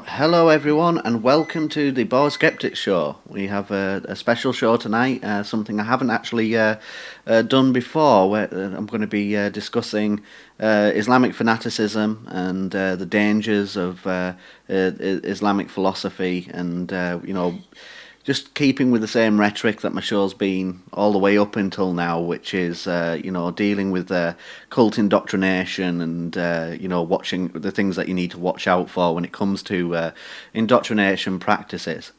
Hello everyone, and welcome to the Boa Skeptic Show. We have a special show tonight, something I haven't actually done before, where I'm going to be discussing Islamic fanaticism and the dangers of Islamic philosophy, and just keeping with the same rhetoric that my show's been all the way up until now, which is, dealing with cult indoctrination and, watching the things that you need to watch out for when it comes to indoctrination practices.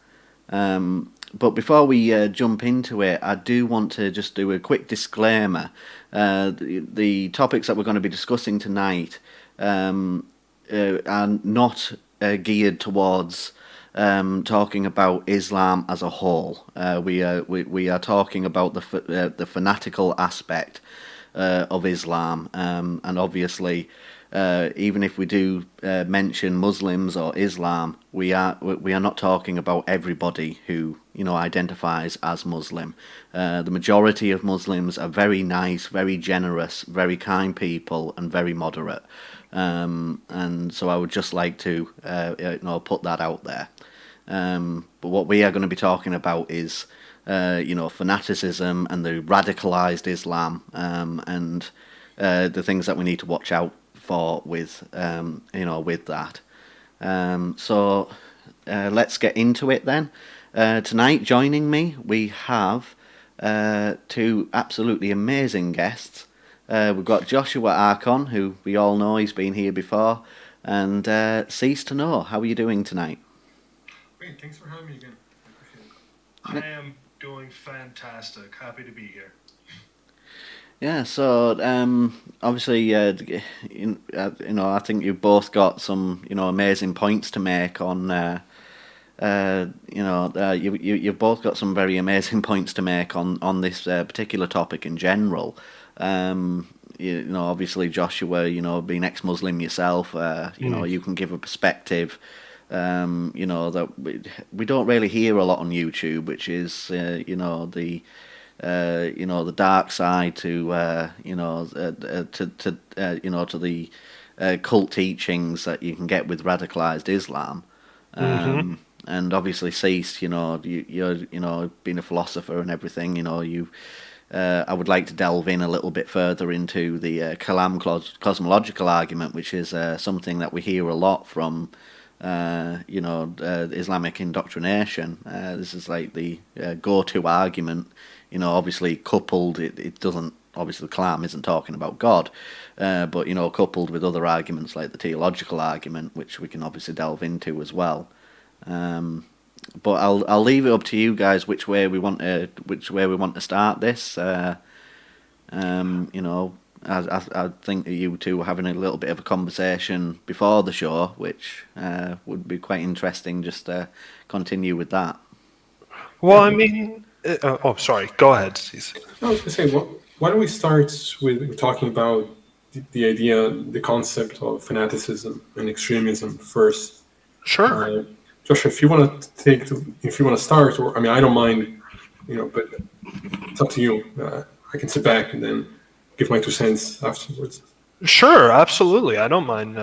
But before we jump into it, I do want to just do a quick disclaimer. The topics that we're going to be discussing tonight are not geared towards talking about Islam as a whole. We are talking about the fanatical aspect of Islam, and obviously, even if we do mention Muslims or Islam, we are not talking about everybody who identifies as Muslim. The majority of Muslims are very nice, very generous, very kind people, and very moderate. And so I would just like to put that out there. But what we are going to be talking about is fanaticism and the radicalized Islam, and the things that we need to watch out for with that. So let's get into it then. Tonight, joining me, we have two absolutely amazing guests. We've got Joshua Archon, who we all know, he's been here before, and CeaseToKnow. How are you doing tonight? Great, thanks for having me again. I appreciate it. I am doing fantastic. Happy to be here. Yeah, so obviously, I think you've both got some amazing points to make on. You've both got some very amazing points to make on this particular topic in general. Obviously, Joshua, being ex-Muslim yourself, you can give a perspective. That we don't really hear a lot on YouTube, which is the dark side to the cult teachings that you can get with radicalized Islam. And obviously, Cease, you're being a philosopher and everything. I would like to delve in a little bit further into the Kalam cosmological argument, which is something that we hear a lot from. Islamic indoctrination. This is like the go-to argument. Obviously coupled, it doesn't. Obviously, Kalam isn't talking about God, but coupled with other arguments like the teleological argument, which we can obviously delve into as well. But I'll leave it up to you guys which way we want to start this. I think that you two were having a little bit of a conversation before the show, which would be quite interesting just to continue with that. Well, I mean... sorry. Go ahead, Cease. I was going to say, why don't we start with talking about the idea, the concept of fanaticism and extremism first. Sure. Joshua, if you want to start, or I don't mind, but it's up to you. I can sit back and then give my 2 cents afterwards. Sure, absolutely. I don't mind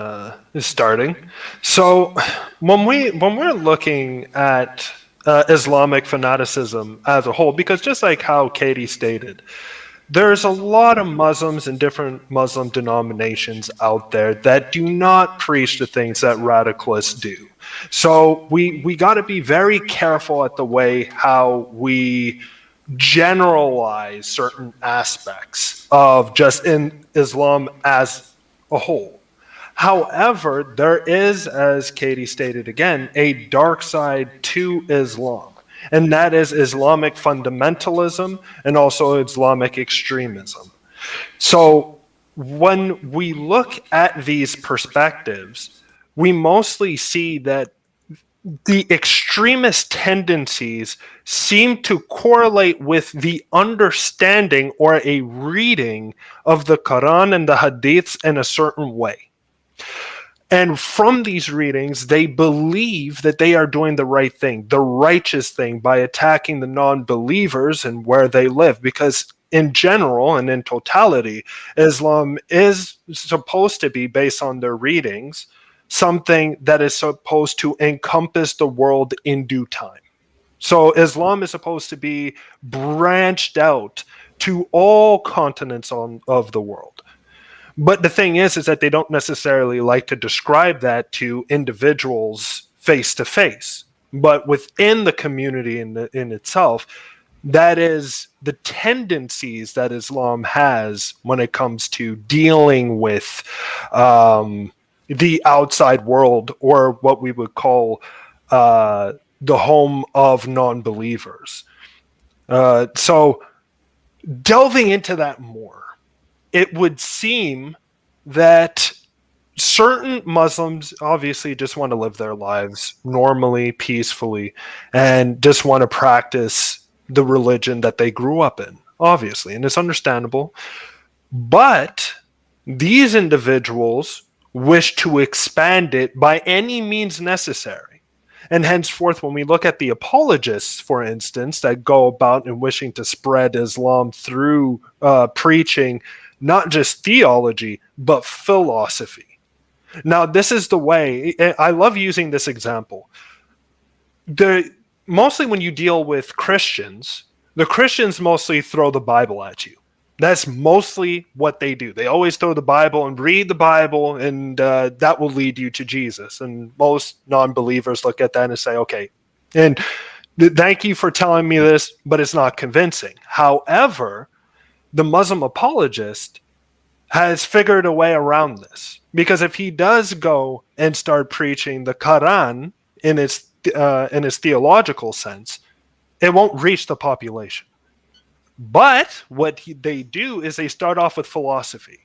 starting. So, when we're looking at Islamic fanaticism as a whole, because just like how Katie stated, there's a lot of Muslims and different Muslim denominations out there that do not preach the things that radicalists do. So we got to be very careful at the way how we generalize certain aspects of just in Islam as a whole. However, there is, as Katie stated again, a dark side to Islam, and that is Islamic fundamentalism and also Islamic extremism. So when we look at these perspectives, we mostly see that the extremist tendencies seem to correlate with the understanding or a reading of the Quran and the Hadiths in a certain way. And from these readings, they believe that they are doing the right thing, the righteous thing, by attacking the non-believers and where they live. Because in general and in totality, Islam is supposed to be, based on their readings, something that is supposed to encompass the world in due time. So Islam is supposed to be branched out to all continents of the world. But the thing is that they don't necessarily like to describe that to individuals face to face. But within the community in itself, that is the tendencies that Islam has when it comes to dealing with the outside world, or what we would call the home of non-believers. So delving into that more, it would seem that certain Muslims obviously just want to live their lives normally, peacefully, and just want to practice the religion that they grew up in, obviously, and it's understandable. But these individuals wish to expand it by any means necessary. And henceforth, when we look at the apologists, for instance, that go about and wishing to spread Islam through preaching not just theology, but philosophy. Now, this is the way, I love using this example. Mostly when you deal with Christians, the Christians mostly throw the Bible at you. That's mostly what they do. They always throw the Bible and read the Bible, and that will lead you to Jesus. And most non-believers look at that and say, okay, and thank you for telling me this, but it's not convincing. However, the Muslim apologist has figured a way around this. Because if he does go and start preaching the Quran in its theological sense, it won't reach the population. But what they do is they start off with philosophy.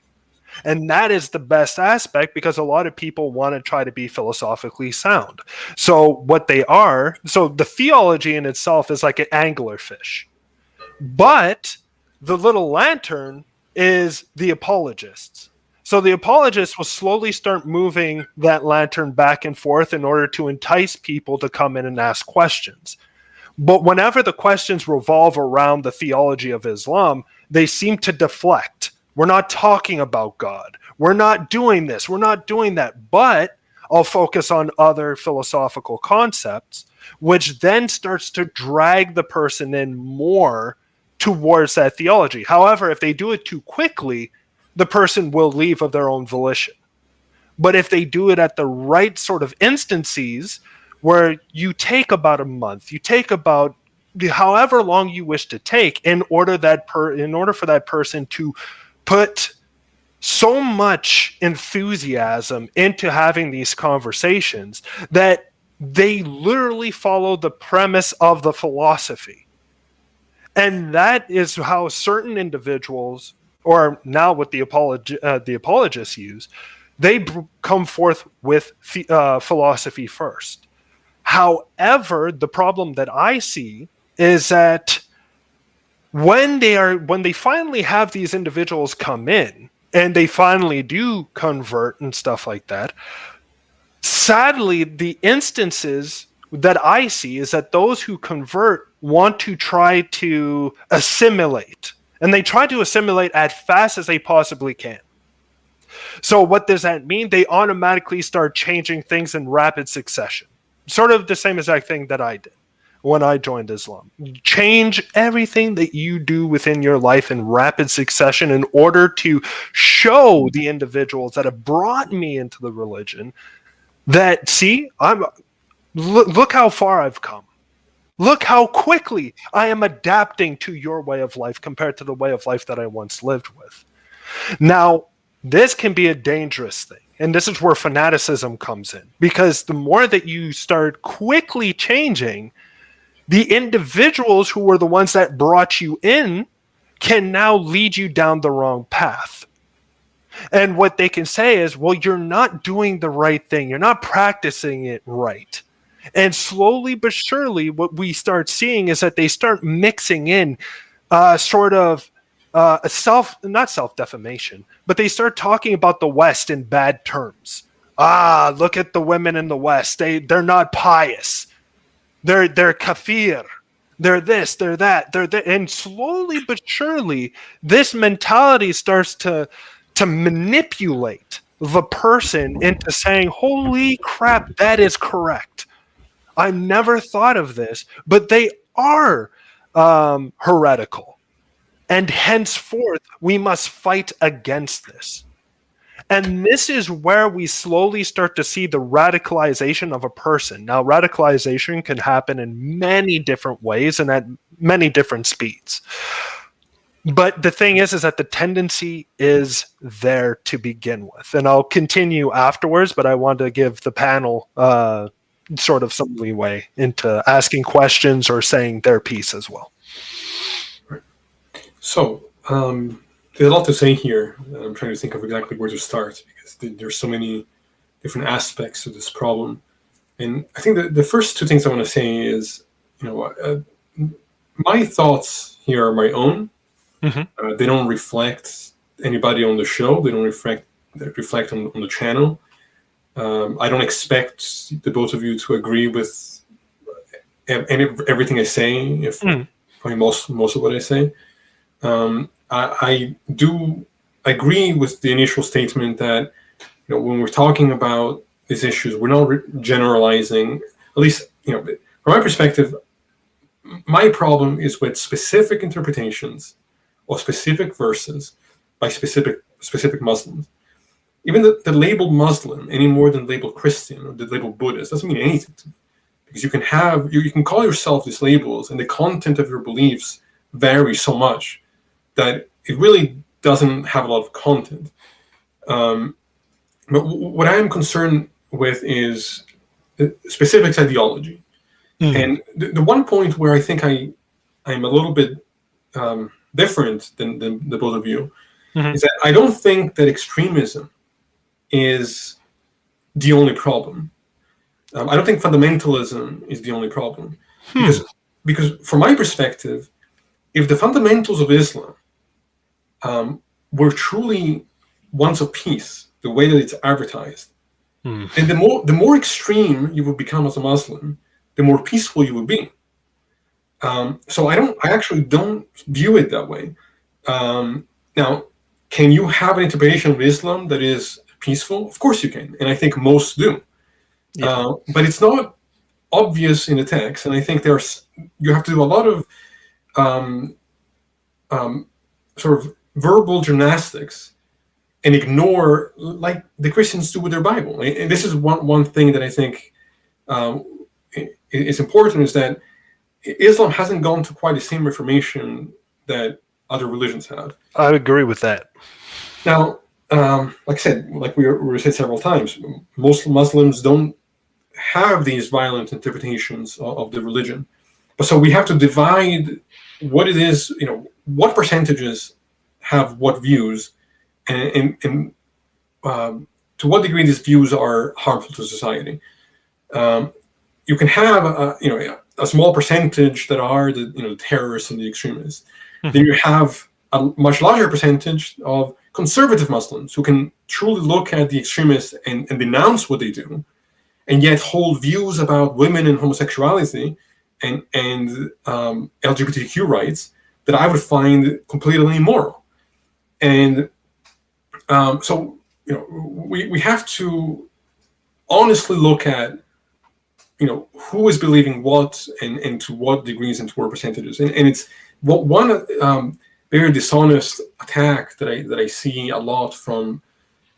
And that is the best aspect, because a lot of people want to try to be philosophically sound. So the theology in itself is like an anglerfish. But the little lantern is the apologists. So the apologists will slowly start moving that lantern back and forth in order to entice people to come in and ask questions. But whenever the questions revolve around the theology of Islam, they seem to deflect. We're not talking about God. We're not doing this. We're not doing that. But I'll focus on other philosophical concepts, which then starts to drag the person in more towards that theology. However, if they do it too quickly, the person will leave of their own volition. But if they do it at the right sort of instances, where you take about a month, you take about however long you wish to take in order for that person to put so much enthusiasm into having these conversations that they literally follow the premise of the philosophy. And that is how certain individuals, or now what the apologists use, they come forth with philosophy first. However, the problem that I see is that when they finally have these individuals come in and they finally do convert and stuff like that, sadly, the instances that I see is that those who convert want to try to assimilate, and they try to assimilate as fast as they possibly can. So what does that mean? They automatically start changing things in rapid succession. Sort of the same exact thing that I did when I joined Islam. Change everything that you do within your life in rapid succession in order to show the individuals that have brought me into the religion that, see, look how far I've come. Look how quickly I am adapting to your way of life compared to the way of life that I once lived with. Now, this can be a dangerous thing. And this is where fanaticism comes in. Because the more that you start quickly changing, the individuals who were the ones that brought you in can now lead you down the wrong path. And what they can say is, well, you're not doing the right thing. You're not practicing it right. And slowly but surely, what we start seeing is that they start mixing in not self-defamation, but they start talking about the West in bad terms. Look at the women in the West. They're not pious. They're kafir. They're this, they're that, they're that. And slowly but surely, this mentality starts to manipulate the person into saying, holy crap, that is correct. I never thought of this, but they are heretical. And henceforth, we must fight against this. And this is where we slowly start to see the radicalization of a person. Now, radicalization can happen in many different ways and at many different speeds. But the thing is that the tendency is there to begin with. And I'll continue afterwards, but I want to give the panel sort of some leeway into asking questions or saying their piece as well. So, there's a lot to say here. I'm trying to think of exactly where to start because there's so many different aspects to this problem. And I think that the first two things I want to say is, my thoughts here are my own. Mm-hmm. They don't reflect anybody on the show. They don't reflect on the channel. I don't expect the both of you to agree with everything I say. If probably most of what I say. I do agree with the initial statement that when we're talking about these issues, we're not generalizing. At least from my perspective, my problem is with specific interpretations of specific verses by specific Muslims. Even the label Muslim any more than label Christian or the label Buddhist doesn't mean anything to me, because you can call yourself these labels and the content of your beliefs vary so much that it really doesn't have a lot of content. But what I am concerned with is the specifics ideology. And the one point where I think I'm a little bit different than the both of you is that I don't think that extremism is the only problem. I don't think fundamentalism is the only problem. Because from my perspective, if the fundamentals of Islam were truly ones of peace, the way that it's advertised, and the more extreme you would become as a Muslim, the more peaceful you would be. So I actually don't view it that way. Now, can you have an interpretation of Islam that is peaceful? Of course you can, and I think most do. Yeah. But it's not obvious in the text, and I think you have to do a lot of sort of verbal gymnastics and ignore, like the Christians do with their Bible. And this is one thing that I think is important, is that Islam hasn't gone to quite the same reformation that other religions have. I agree with that. Now, like I said, like we said several times, most Muslims don't have these violent interpretations of the religion. But so we have to divide what it is, what percentages have what views, and to what degree these views are harmful to society. You can have a small percentage that are the terrorists and the extremists. Then you have a much larger percentage of conservative Muslims who can truly look at the extremists and denounce what they do, and yet hold views about women and homosexuality and LGBTQ rights that I would find completely immoral. And so we have to honestly look at who is believing what and to what degrees and to what percentages. And it's one very dishonest attack that I see a lot from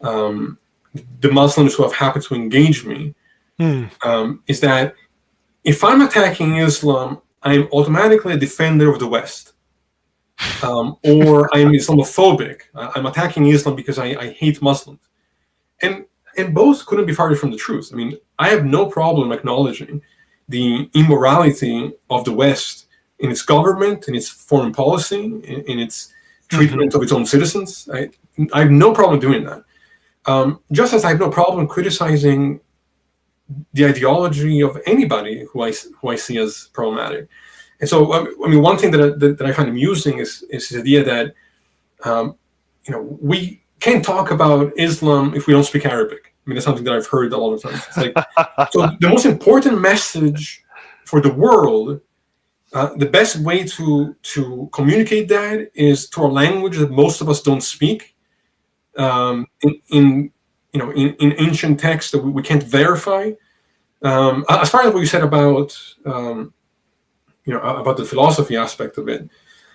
the Muslims who have happened to engage me is that if I'm attacking Islam, I'm automatically a defender of the West. Or I'm Islamophobic. I'm attacking Islam because I hate Muslims. And both couldn't be farther from the truth. I mean, I have no problem acknowledging the immorality of the West in its government, in its foreign policy, in its treatment of its own citizens. I have no problem doing that. Just as I have no problem criticizing the ideology of anybody who I see as problematic. And so, I mean, one thing that I find amusing is this idea that, we can't talk about Islam if we don't speak Arabic. I mean, that's something that I've heard a lot of times. It's like, so the most important message for the world, the best way to communicate that is through a language that most of us don't speak, in in ancient texts that we can't verify. As far as what you said about about the philosophy aspect of it,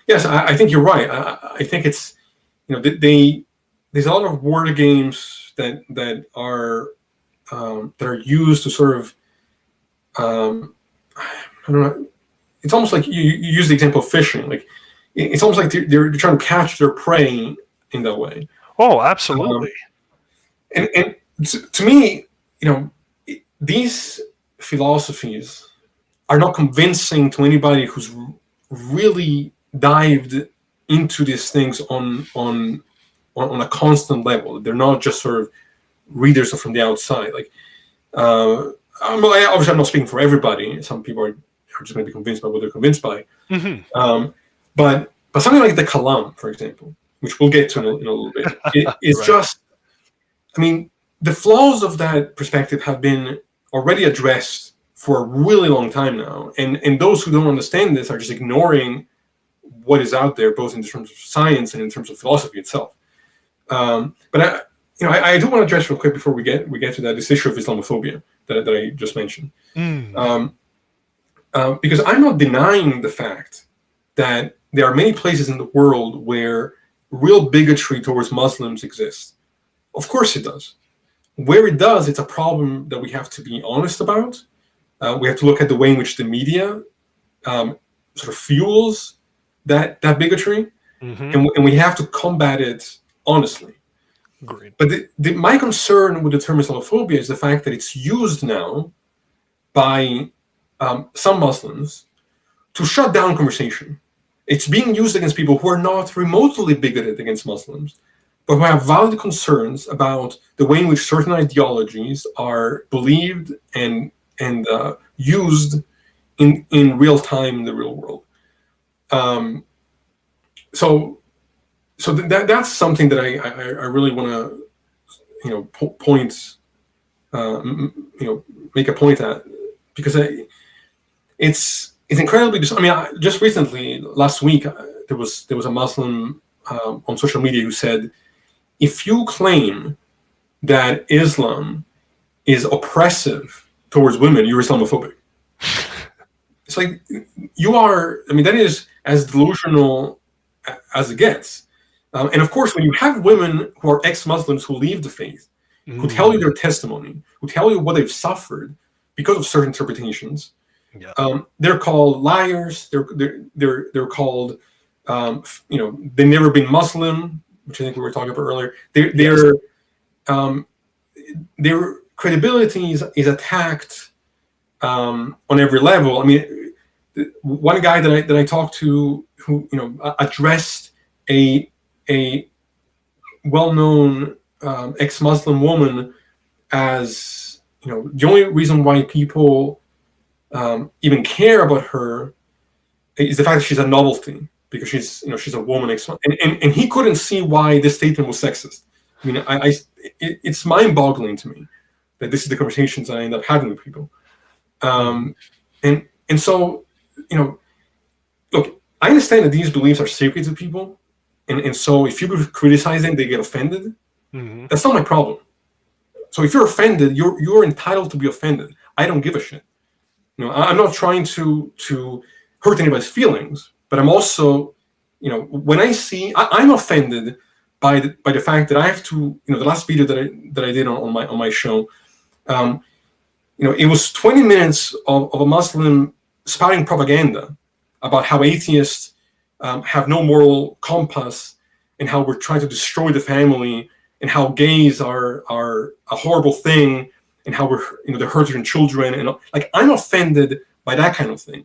yes, I think you're right. I think it's there's a lot of word games that are used to sort of I don't know. It's almost like you use the example of fishing. Like it's almost like they're trying to catch their prey in that way. Oh, absolutely. And to me, these philosophies are not convincing to anybody who's really dived into these things on a constant level. They're not just sort of readers from the outside. Like, obviously, I'm not speaking for everybody. Some people are just going to be convinced by what they're convinced by. Mm-hmm. But something like the Kalam, for example, which we'll get to in a little bit, it's Right. just, I mean, the flaws of that perspective have been already addressed for a really long time now, and those who don't understand this are just ignoring what is out there, both in terms of science and in terms of philosophy itself. But I do want to address real quick before we get to that, this issue of Islamophobia that I just mentioned. Because I'm not denying the fact that there are many places in the world where real bigotry towards Muslims exists. Of course it does. Where it does, it's a problem that we have to be honest about. We have to look at the way in which the media sort of fuels that bigotry, and we have to combat it honestly. Agreed. But my concern with the term Islamophobia is the fact that it's used now by some Muslims to shut down conversation. It's being used against people who are not remotely bigoted against Muslims, but who have valid concerns about the way in which certain ideologies are believed and used in real time in the real world. So that's something that I really want to point make a point at, because it's incredibly. I mean, just recently, last week, there was a Muslim on social media who said, if you claim that Islam is oppressive towards women, you're Islamophobic. It's like you are. I mean, that is as delusional as it gets. And of course, when you have women who are ex-Muslims who leave the faith, who tell you their testimony, who tell you what they've suffered because of certain interpretations, they're called liars. They're called, they've never been Muslim, which I think we were talking about earlier. Their credibility is attacked on every level. I mean, one guy that I talked to who addressed a well-known ex-Muslim woman as the only reason why people even care about her is the fact that she's a novelty, because she's a woman and he couldn't see why this statement was sexist. I mean, it's mind-boggling to me that this is the conversations I end up having with people. And so, look, I understand that these beliefs are sacred to people, and so if you criticize them, they get offended. That's not my problem. So if you're offended, you're entitled to be offended. I don't give a shit. I'm not trying to hurt anybody's feelings, but I'm also, when I see, I'm offended by the fact that I have to, the last video that I did on my show, it was 20 minutes of a Muslim spouting propaganda about how atheists have no moral compass, and how we're trying to destroy the family, and how gays are a horrible thing, and how they're hurting children, and like, I'm offended by that kind of thing,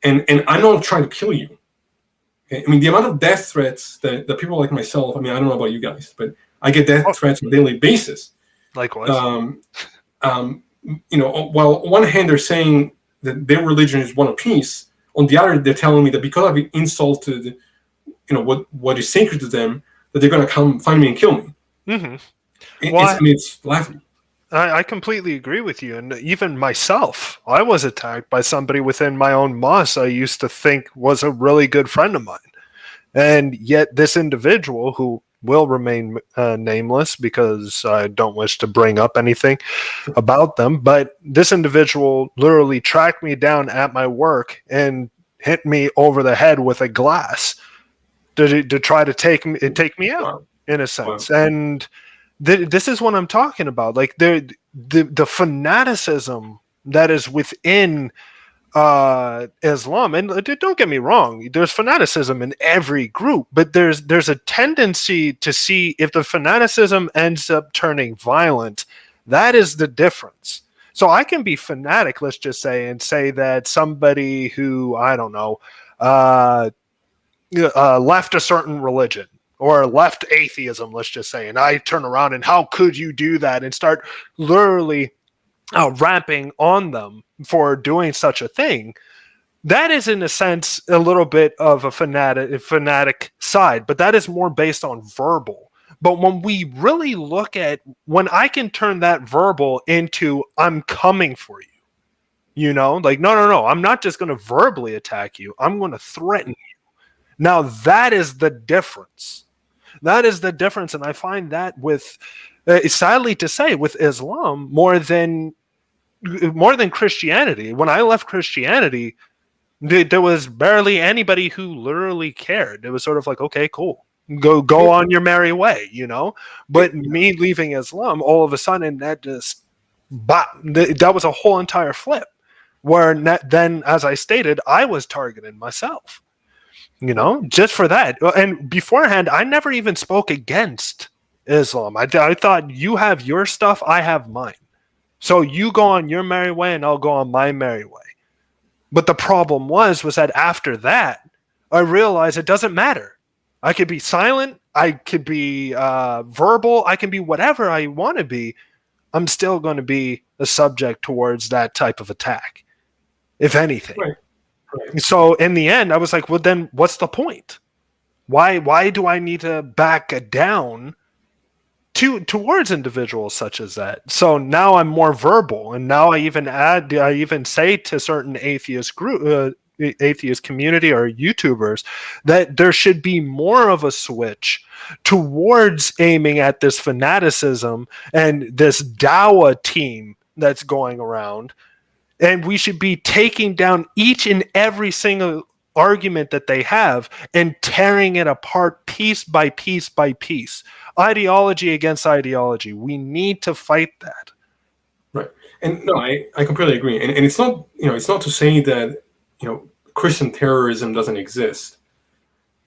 and I'm not trying to kill you. Okay? I mean, the amount of death threats that people like myself, I mean, I don't know about you guys, but I get death threats on a daily basis. Likewise. While on one hand they're saying that their religion is one of peace, on the other they're telling me that because I've insulted, what is sacred to them, that they're going to come find me and kill me. It's laughable. I completely agree with you. And even myself, I was attacked by somebody within my own mosque I used to think was a really good friend of mine. And yet this individual, who will remain nameless because I don't wish to bring up anything about them. But this individual literally tracked me down at my work and hit me over the head with a glass to try to take me out, in a sense. And this is what I'm talking about. Like the fanaticism that is within Islam, and don't get me wrong, there's fanaticism in every group, but there's a tendency to see if the fanaticism ends up turning violent. That is the difference. So I can be fanatic, let's just say, and say that somebody who, I don't know, left a certain religion or left atheism, let's just say, and I turn around and how could you do that, and start literally rapping on them for doing such a thing. That is, in a sense, a little bit of a fanatic side, but that is more based on verbal. But when we really look at, when I can turn that verbal into I'm coming for you, you know, like, no, I'm not just going to verbally attack you, I'm going to threaten you. Now that is the difference. That is the difference, and I find that with, sadly to say, with Islam more than Christianity. When I left Christianity, there was barely anybody who literally cared. It was sort of like, okay, cool, go on your merry way, you know. But me leaving Islam, all of a sudden, that just that was a whole entire flip. Where then, as I stated, I was targeted myself. You know, just for that. And beforehand, I never even spoke against Islam. I thought, you have your stuff, I have mine. So you go on your merry way and I'll go on my merry way. But the problem was that after that, I realized it doesn't matter. I could be silent, I could be verbal, I can be whatever I want to be. I'm still going to be a subject towards that type of attack, if anything. Right. So in the end, I was like, well, then what's the point? Why do I need to back down towards individuals such as that? So now I'm more verbal, and now I even say to certain atheist community or YouTubers that there should be more of a switch towards aiming at this fanaticism and this Dawa team that's going around. And we should be taking down each and every single argument that they have and tearing it apart piece by piece by piece. Ideology against ideology. We need to fight that. Right. And no, I completely agree. And it's not, it's not to say that, Christian terrorism doesn't exist.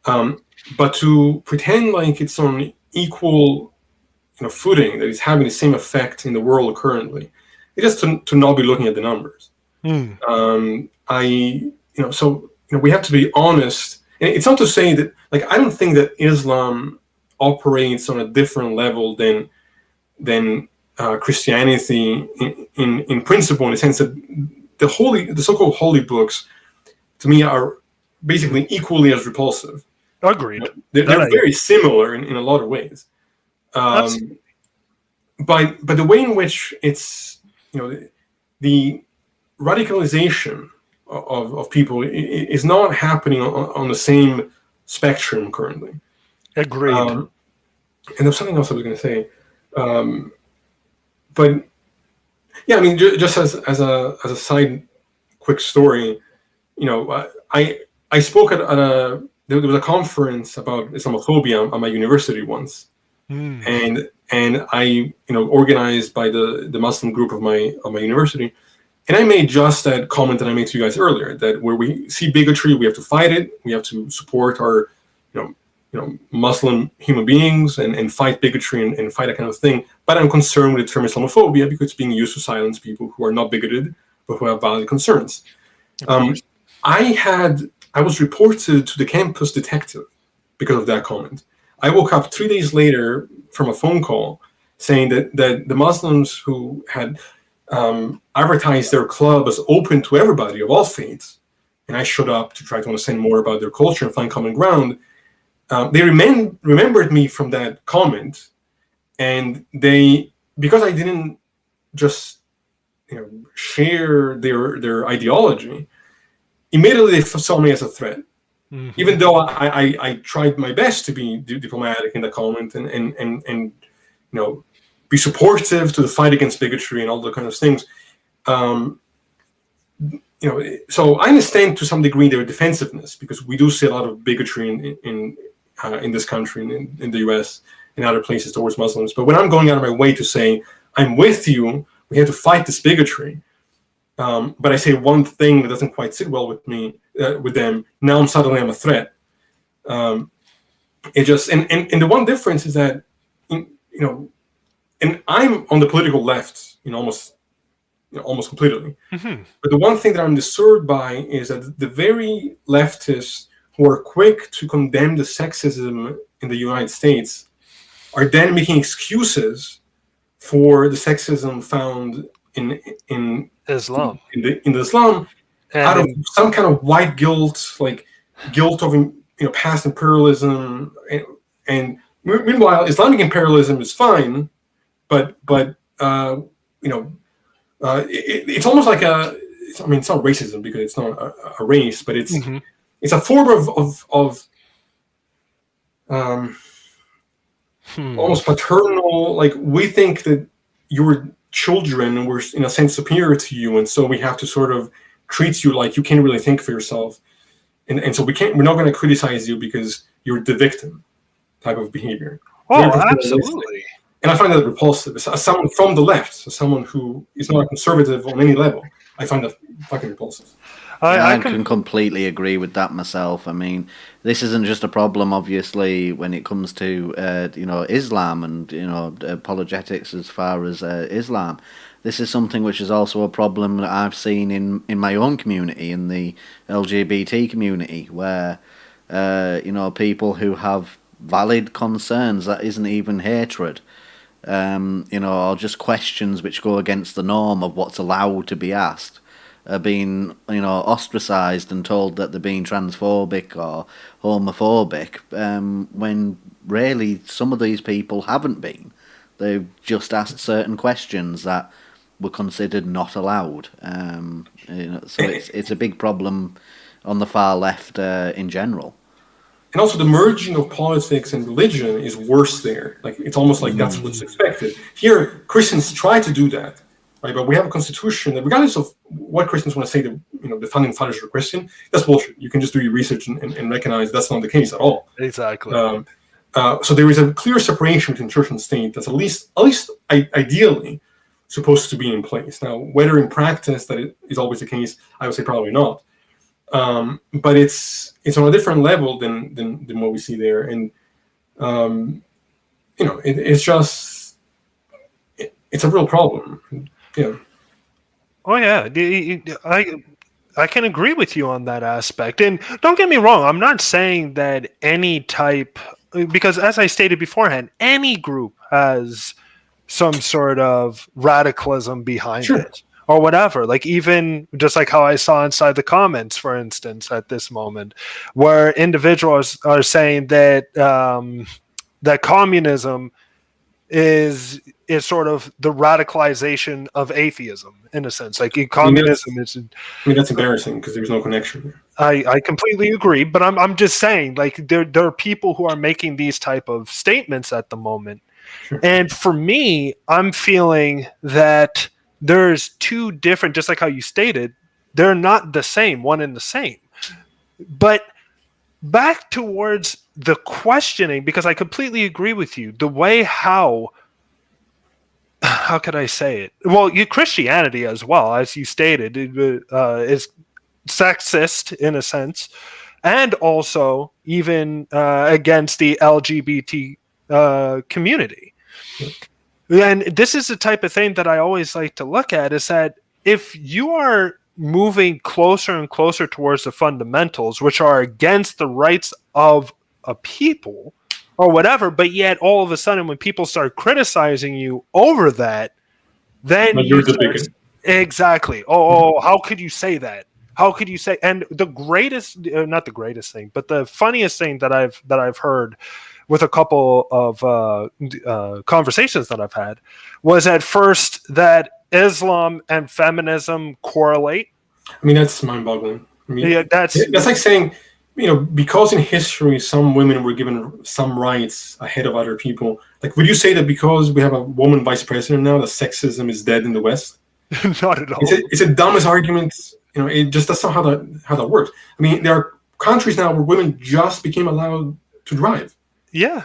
But to pretend like it's on equal, footing, that it's having the same effect in the world currently, it's just to not be looking at the numbers. We have to be honest. And it's not to say that, like, I don't think that Islam operates on a different level than Christianity in principle, in the sense that the so-called holy books, to me, are basically equally as repulsive. Agreed. They're very similar in a lot of ways. But the way in which it's, the radicalization of people is not happening on the same spectrum currently. Agreed. And there's something else I was going to say. But yeah, I mean, just as a side quick story, I spoke at there was a conference about Islamophobia at my university once, and I organized by the Muslim group of my university, and I made just that comment that I made to you guys earlier, that where we see bigotry, we have to fight it, we have to support our Muslim human beings and fight bigotry and fight that kind of thing. But I'm concerned with the term Islamophobia because it's being used to silence people who are not bigoted but who have valid concerns. I was reported to the campus detective because of that comment. I woke up 3 days later from a phone call saying that the Muslims who had advertised their club as open to everybody of all faiths, and I showed up to try to understand more about their culture and find common ground, they remembered me from that comment, and because I didn't just share their ideology, immediately they saw me as a threat. Even though I tried my best to be diplomatic in the comment and be supportive to the fight against bigotry and all the kind of things. So I understand to some degree their defensiveness, because we do see a lot of bigotry in this country, in the U.S., and other places towards Muslims. But when I'm going out of my way to say, I'm with you, we have to fight this bigotry, but I say one thing that doesn't quite sit well with me, with them, now suddenly I'm a threat. It just, and the one difference is that, and I'm on the political left, almost completely. But the one thing that I'm disturbed by is that the very leftists who are quick to condemn the sexism in the United States are then making excuses for the sexism found in Islam, in Islam, out of some kind of white guilt, like guilt of past imperialism, and meanwhile Islamic imperialism is fine, but it's almost like it's not racism because it's not a race, but it's a form of almost paternal, like we think that your children were in a sense superior to you, and so we have to sort of treat you like you can't really think for yourself, and so we're not going to criticize you because you're the victim type of behavior. Absolutely. And I find that repulsive. As someone from the left, as someone who is not a conservative on any level, I find that fucking repulsive. I can completely agree with that myself. I mean, this isn't just a problem, obviously, when it comes to Islam and apologetics as far as Islam. This is something which is also a problem that I've seen in my own community, in the LGBT community, where people who have valid concerns that isn't even hatred, or just questions which go against the norm of what's allowed to be asked, are being ostracized and told that they're being transphobic or homophobic, when really some of these people haven't been. They've just asked certain questions that were considered not allowed. So it's a big problem on the far left in general. And also the merging of politics and religion is worse there. Like it's almost like that's what's expected. Here, Christians try to do that, right? But we have a constitution that, regardless of what Christians want to say, that the founding fathers were Christian, that's bullshit. You can just do your research and recognize that's not the case at all. Exactly. So there is a clear separation between church and state that's at least ideally supposed to be in place. Now, whether in practice that is always the case, I would say probably not. But it's on a different level than what we see there, and it's just it's a real problem. Yeah. Oh yeah, I can agree with you on that aspect, and don't get me wrong. I'm not saying that any type, because as I stated beforehand, any group has some sort of radicalism behind it. Or whatever, like even just like how I saw inside the comments, for instance, at this moment, where individuals are saying that that communism is sort of the radicalization of atheism, in a sense. Like communism is. That's embarrassing because there's no connection there. I completely agree, but I'm just saying, like there are people who are making these type of statements at the moment, and for me, I'm feeling that there's two different, just like how you stated, they're not the same, one and the same. But back towards the questioning, because I completely agree with you, the way how could I say it? Well, Christianity as well, as you stated, is sexist in a sense, and also even against the LGBT community. And this is the type of thing that I always like to look at, is that if you are moving closer and closer towards the fundamentals, which are against the rights of a people or whatever, but yet all of a sudden when people start criticizing you over that, then you're the biggest. Exactly. Oh, how could you say that? How could you say? And the greatest, not the greatest thing, but the funniest thing that I've heard with a couple of conversations that I've had was at first that Islam and feminism correlate. I mean, that's mind-boggling. I mean, yeah, that's like saying, because in history some women were given some rights ahead of other people. Like, would you say that because we have a woman vice president now, that sexism is dead in the West? Not at all. It's the dumbest argument. It just that's not how that works. I mean, there are countries now where women just became allowed to drive. Yeah.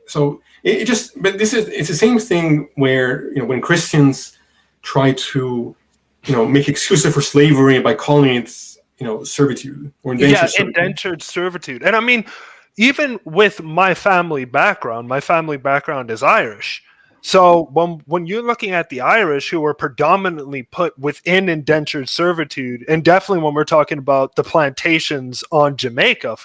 So but it's the same thing where when Christians try to make excuses for slavery by calling it servitude or indentured servitude. Indentured servitude. And I mean, even with my family background is Irish. So when you're looking at the Irish, who were predominantly put within indentured servitude, and definitely when we're talking about the plantations on Jamaica,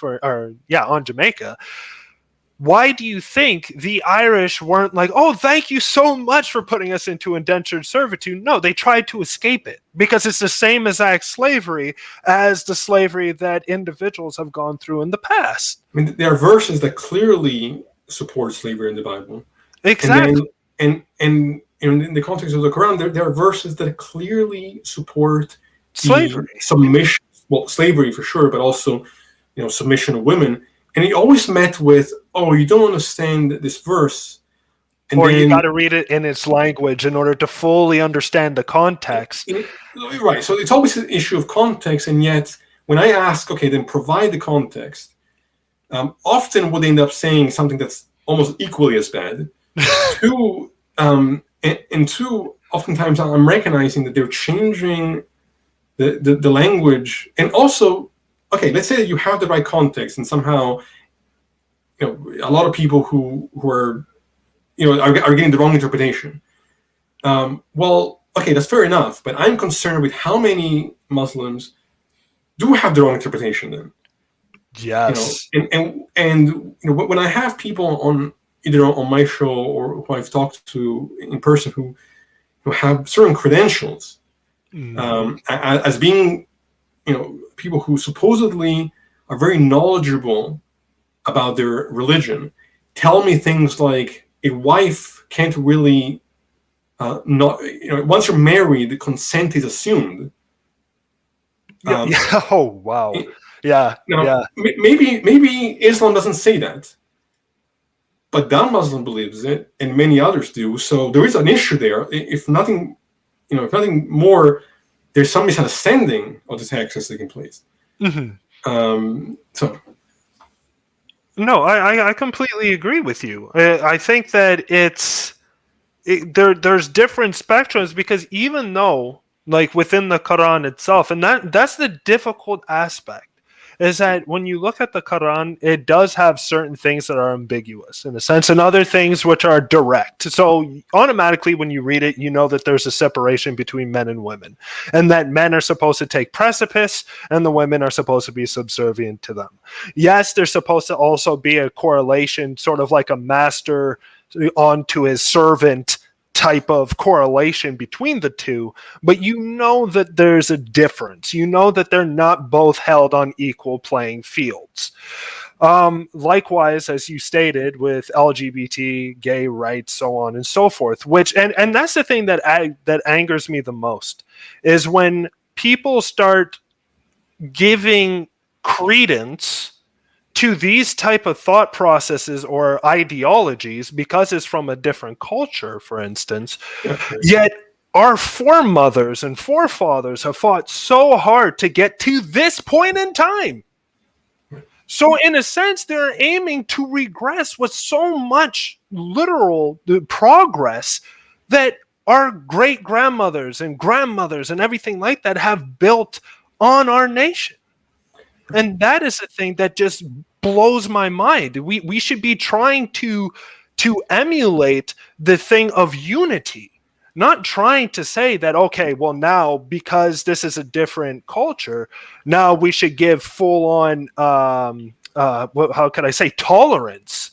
why do you think the Irish weren't like, oh, thank you so much for putting us into indentured servitude? No, they tried to escape it because it's the same exact slavery as the slavery that individuals have gone through in the past. I mean, there are verses that clearly support slavery in the Bible. Exactly. And in the context of the Quran, there are verses that clearly support slavery, submission. Well, slavery for sure, but also submission of women. And he always met with, oh, you don't understand this verse. Or you got to read it in its language in order to fully understand the context. Right. So it's always an issue of context. And yet, when I ask, okay, then provide the context, often would end up saying something that's almost equally as bad. Two, oftentimes I'm recognizing that they're changing the language. And also, okay, let's say that you have the right context, and somehow, a lot of people who are getting the wrong interpretation. Well, okay, that's fair enough, but I'm concerned with how many Muslims do have the wrong interpretation then. Yes. And when I have people on either on my show or who I've talked to in person who have certain credentials as being people who supposedly are very knowledgeable about their religion, tell me things like a wife can't really once you're married, the consent is assumed. Oh wow. Maybe Islam doesn't say that, but that Muslim believes it, and many others do. So there is an issue there. If nothing more, there's some misunderstanding of the text that's taking place. Mm-hmm. No, I completely agree with you. I think that there's different spectrums, because even though, like, within the Quran itself, and that's the difficult aspect, is that when you look at the Quran, it does have certain things that are ambiguous in a sense, and other things which are direct. So automatically when you read it, you know that there's a separation between men and women, and that men are supposed to take precedence and the women are supposed to be subservient to them. Yes, there's supposed to also be a correlation, sort of like a master onto his servant type of correlation between the two, but you know that there's a difference. You know that they're not both held on equal playing fields. Likewise, as you stated, with LGBT, gay rights, so on and so forth, which and that's the thing that angers me the most, is when people start giving credence to these type of thought processes or ideologies because it's from a different culture, for instance. Yet our foremothers and forefathers have fought so hard to get to this point in time. So in a sense, they're aiming to regress with so much literal progress that our great-grandmothers and grandmothers and everything like that have built on our nation. And that is the thing that just blows my mind. We should be trying to emulate the thing of unity, not trying to say that, okay, well, now because this is a different culture, now we should give full on how could I say, tolerance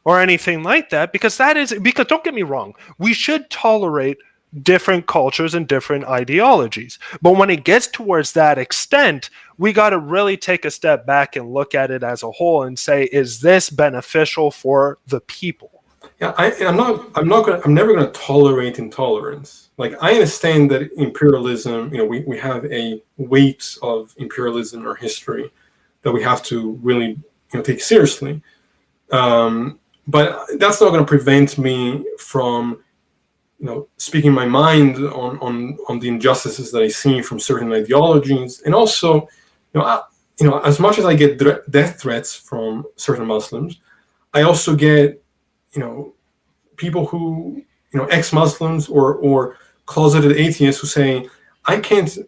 or anything like that, because don't get me wrong, we should tolerate different cultures and different ideologies. But when it gets towards that extent, we got to really take a step back and look at it as a whole and say, is this beneficial for the people? Yeah, I'm never going to tolerate intolerance. Like, I understand that imperialism, we have a weight of imperialism in our history. that we have to really take seriously. But that's not going to prevent me from speaking my mind on the injustices that I see from certain ideologies, and also as much as I get death threats from certain Muslims, I also get people who ex-Muslims or closeted atheists who say I can't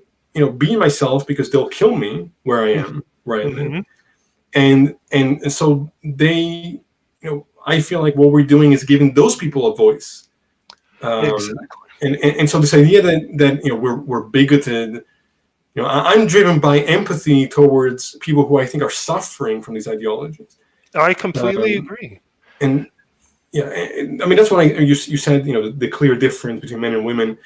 be myself because they'll kill me where I am, where I live. And so they I feel like what we're doing is giving those people a voice. Exactly. And so this idea that we're bigoted, I'm driven by empathy towards people who I think are suffering from these ideologies. I completely agree. And I mean, that's why you said the clear difference between men and women.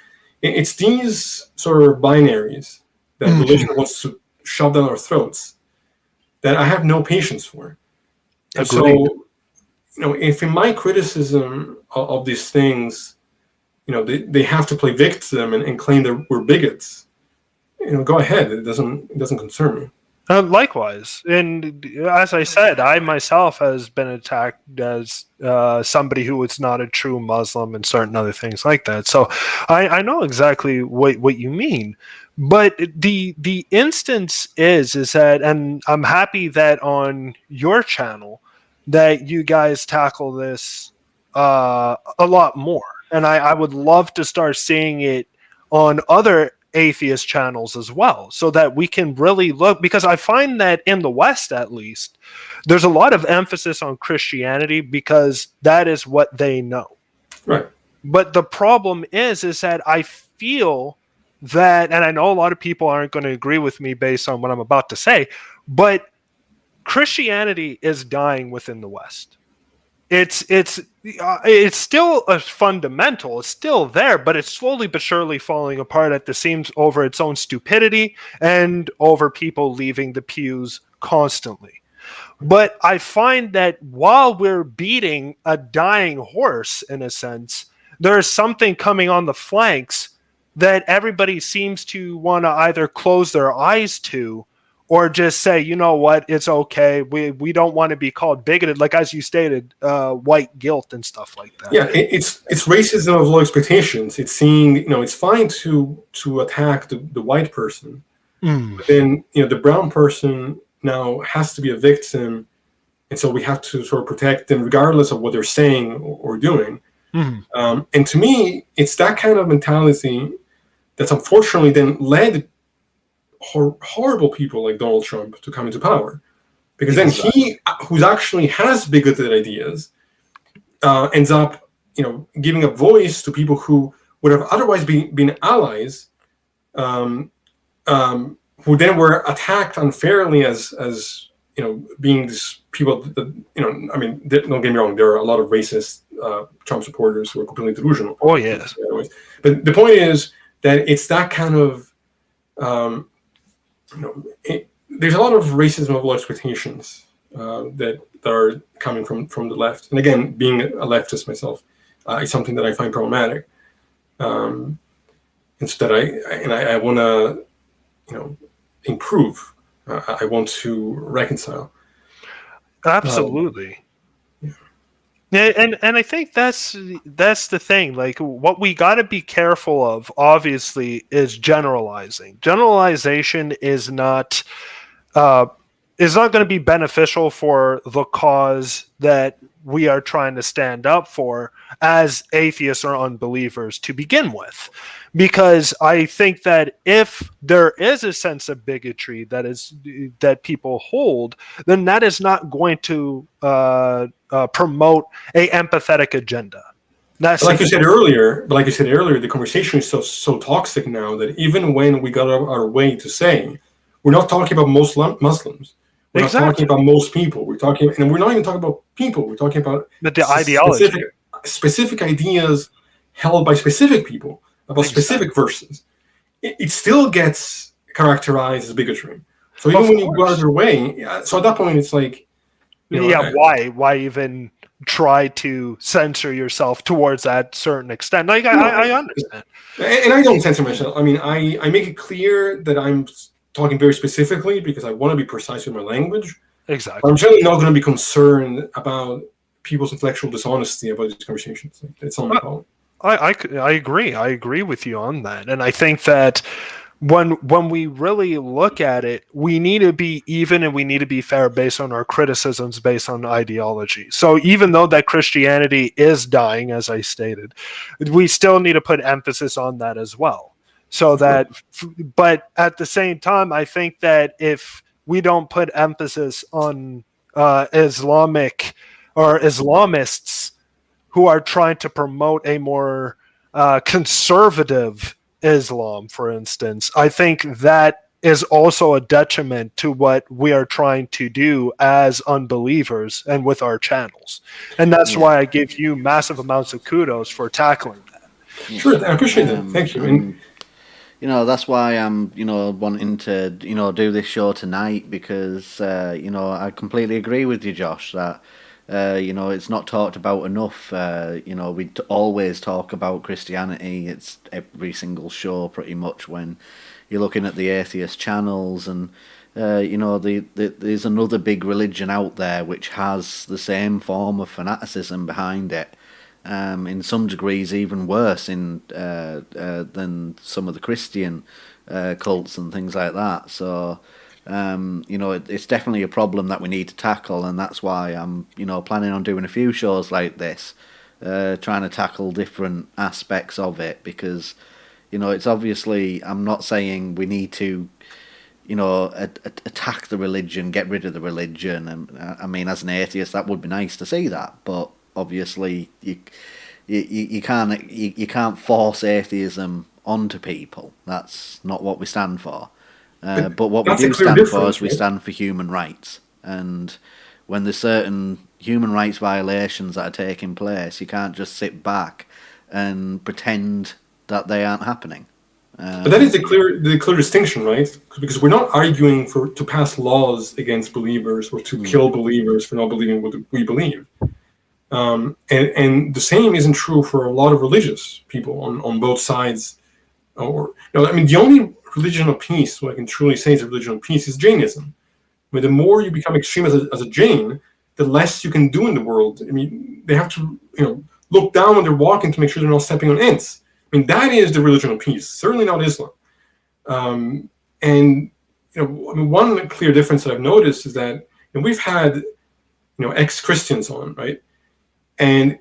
It's these sort of binaries that religion wants to shove down our throats that I have no patience for. And so, if in my criticism of these things, they have to play victim and claim that we're bigots, go ahead. It doesn't concern me. Likewise, and as I said, I myself has been attacked as somebody who is not a true Muslim and certain other things like that. So I know exactly what you mean. But the instance is that, and I'm happy that on your channel that you guys tackle this a lot more, and I would love to start seeing it on other atheist channels as well, so that we can really look, because I find that in the West, at least, there's a lot of emphasis on Christianity because that is what they know. Right. But the problem is that I feel that, and I know a lot of people aren't going to agree with me based on what I'm about to say, but Christianity is dying within the West. It's still a fundamental. It's still there, but it's slowly but surely falling apart at the seams over its own stupidity and over people leaving the pews constantly. But I find that while we're beating a dying horse, in a sense, there is something coming on the flanks that everybody seems to want to either close their eyes to, or just say, you know what, it's okay. We don't want to be called bigoted, like as you stated, white guilt and stuff like that. Yeah, it's racism of low expectations. It's seeing, it's fine to attack the white person, but then the brown person now has to be a victim, and so we have to sort of protect them regardless of what they're saying or doing. And to me, it's that kind of mentality that's unfortunately then led horrible people like Donald Trump to come into power, because then he, who actually has bigoted ideas, ends up, giving a voice to people who would have otherwise been allies, who then were attacked unfairly as being these people that, I mean, don't get me wrong, there are a lot of racist Trump supporters who are completely delusional. Oh yes. But the point is that it's that kind of there's a lot of racism of low expectations that are coming from the left. And again, being a leftist myself, is something that I find problematic. And so that I want to, improve. I want to reconcile. Absolutely. Yeah, and I think that's the thing. Like, what we got to be careful of, obviously, is generalizing. Generalization is not going to be beneficial for the cause that we are trying to stand up for as atheists or unbelievers to begin with. Because I think that if there is a sense of bigotry that people hold, then that is not going to promote a empathetic agenda. Like you said earlier, the conversation is so toxic now that even when we got our way to say, we're not talking about most Muslims. We're not talking about most people. We're not even talking about people. We're talking about the ideology, specific ideas held by specific people about specific verses. It still gets characterized as bigotry. So even when you go out of your way, so at that point it's like, why even try to censor yourself towards that certain extent? Like, I understand, and I don't censor myself. I mean, I make it clear that I'm talking very specifically because I want to be precise with my language. Exactly. I'm generally not going to be concerned about people's intellectual dishonesty about these conversations. It's not my problem. I agree. I agree with you on that. And I think that when we really look at it, we need to be even and we need to be fair based on our criticisms based on ideology. So even though that Christianity is dying, as I stated, we still need to put emphasis on that as well. So that, but at the same time, I think that if we don't put emphasis on Islamic or Islamists who are trying to promote a more conservative Islam, for instance, I think that is also a detriment to what we are trying to do as unbelievers and with our channels. And that's why I give you massive amounts of kudos for tackling that. Sure, I appreciate that. Thank you. That's why I'm, wanting to, do this show tonight because, I completely agree with you, Josh, that, it's not talked about enough. We always talk about Christianity. It's every single show pretty much when you're looking at the atheist channels and, there's another big religion out there which has the same form of fanaticism behind it. In some degrees even worse than some of the Christian cults and things like that. So, it's definitely a problem that we need to tackle, and that's why I'm, planning on doing a few shows like this, trying to tackle different aspects of it, because, it's obviously, I'm not saying we need to, attack the religion, get rid of the religion, and I mean, as an atheist, that would be nice to see that, but obviously you can't force atheism onto people. That's not what we stand for. But what we do stand for is we stand for human rights. And when there's certain human rights violations that are taking place, you can't just sit back and pretend that they aren't happening. But that is the clear distinction, right? Because we're not arguing to pass laws against believers or to kill believers for not believing what we believe. And the same isn't true for a lot of religious people on both sides. The only religion of peace, what I can truly say is a religion of peace, is Jainism. The more you become extreme as a Jain, the less you can do in the world. They have to look down when they're walking to make sure they're not stepping on ants. That is the religion of peace, certainly not Islam. One clear difference that I've noticed is that we've had ex-Christians on, right? And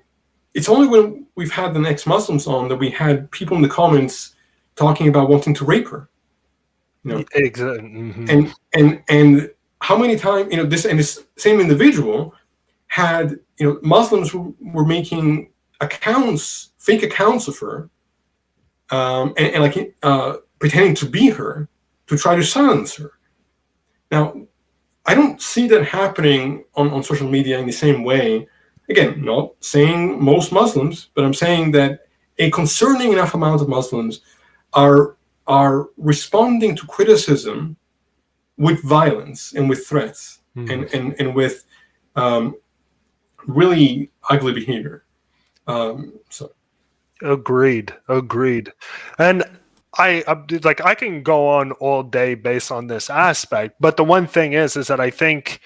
it's only when we've had the ex-Muslims on that we had people in the comments talking about wanting to rape her. Exactly. Mm-hmm. And how many times this same individual had Muslims who were making fake accounts of her, pretending to be her to try to silence her. Now, I don't see that happening on social media in the same way. Again, not saying most Muslims, but I'm saying that a concerning enough amount of Muslims are responding to criticism with violence and with threats and with really ugly behavior. Agreed. And I can go on all day based on this aspect, but the one thing is that I think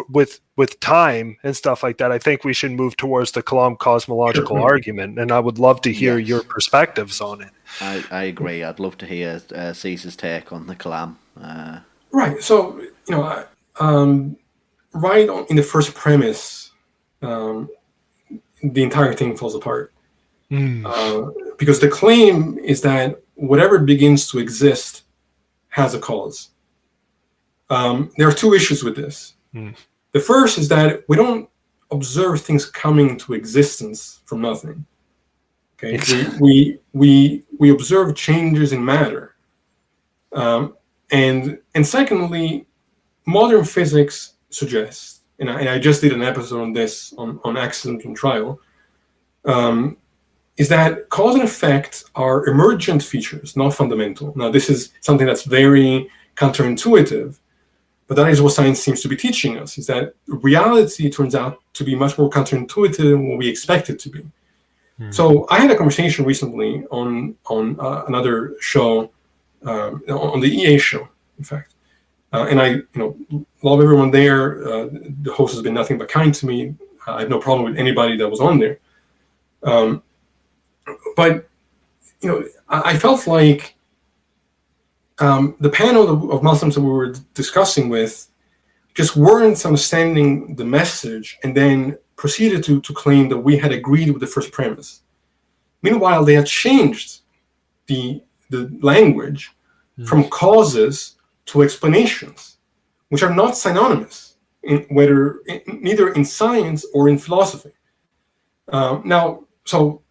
with time and stuff like that, I think we should move towards the Kalam cosmological argument, and I would love to hear your perspectives on it. I agree. I'd love to hear Cease's take on the Kalam. Right. So, right in the first premise, the entire thing falls apart. Because the claim is that whatever begins to exist has a cause. There are two issues with this. The first is that we don't observe things coming to existence from nothing. Okay, we observe changes in matter, and secondly, modern physics suggests, and I just did an episode on this on accident and trial, is that cause and effect are emergent features, not fundamental. Now, this is something that's very counterintuitive, but that is what science seems to be teaching us, is that reality turns out to be much more counterintuitive than what we expect it to be. So I had a conversation recently on another show, on the EA show, in fact. And I love everyone there. The host has been nothing but kind to me. I have no problem with anybody that was on there. But I felt like the panel of Muslims that we were discussing with just weren't understanding the message, and then proceeded to claim that we had agreed with the first premise. Meanwhile, they had changed the language from causes to explanations, which are not synonymous, neither in science or in philosophy. So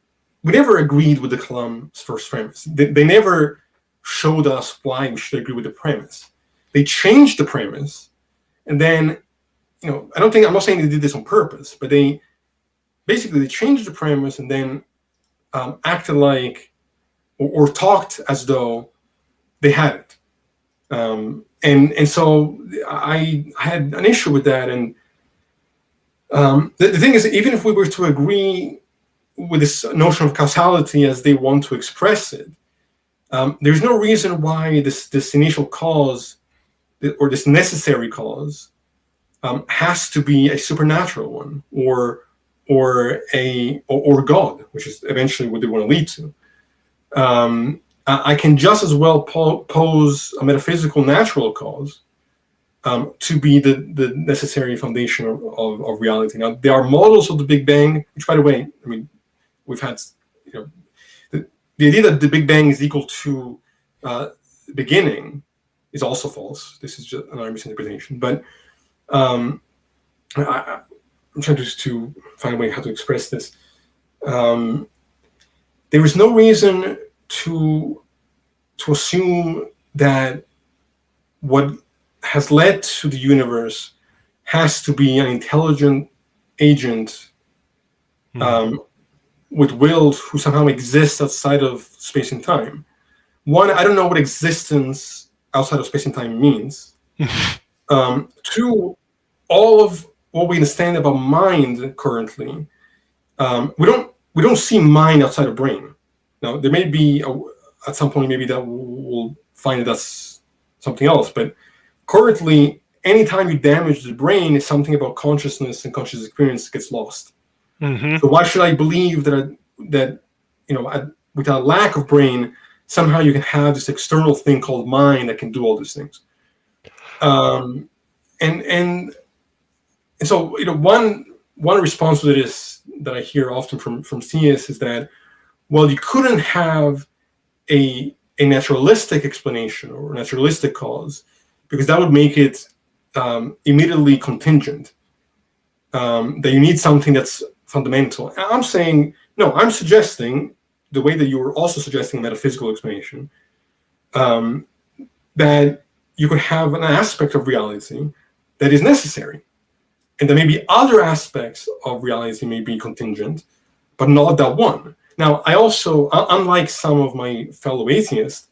we never agreed with the Kalam's first premise. They never showed us why we should agree with the premise. They changed the premise, and then, I'm not saying they did this on purpose, but they changed the premise and then acted like, or talked as though they had it. And so I had an issue with that. And the thing is, even if we were to agree with this notion of causality as they want to express it, there's no reason why this initial cause, or this necessary cause, has to be a supernatural one, or God, which is eventually what they want to lead to. I can just as well pose a metaphysical natural cause to be the necessary foundation of reality. Now, there are models of the Big Bang, which, by the way, we've had, the idea that the Big Bang is equal to the beginning is also false. This is just another misinterpretation. But I'm trying to find a way how to express this. There is no reason to assume that what has led to the universe has to be an intelligent agent with will who somehow exists outside of space and time. One, I don't know what existence outside of space and time means. Two, all of what we understand about mind currently, we don't see mind outside of brain. Now, there may be at some point maybe that we'll find that that's something else, but currently, anytime you damage the brain, is something about consciousness and conscious experience gets lost. So why should I believe that with a lack of brain, somehow you can have this external thing called mind that can do all these things? And so one response to this that I hear often from theists is that, well, you couldn't have a naturalistic explanation or naturalistic cause, because that would make it immediately contingent, that you need something that's fundamental. I'm saying, no, I'm suggesting, the way that you were also suggesting a metaphysical explanation, that you could have an aspect of reality that is necessary, and that maybe other aspects of reality may be contingent, but not that one. Now, I also, unlike some of my fellow atheists,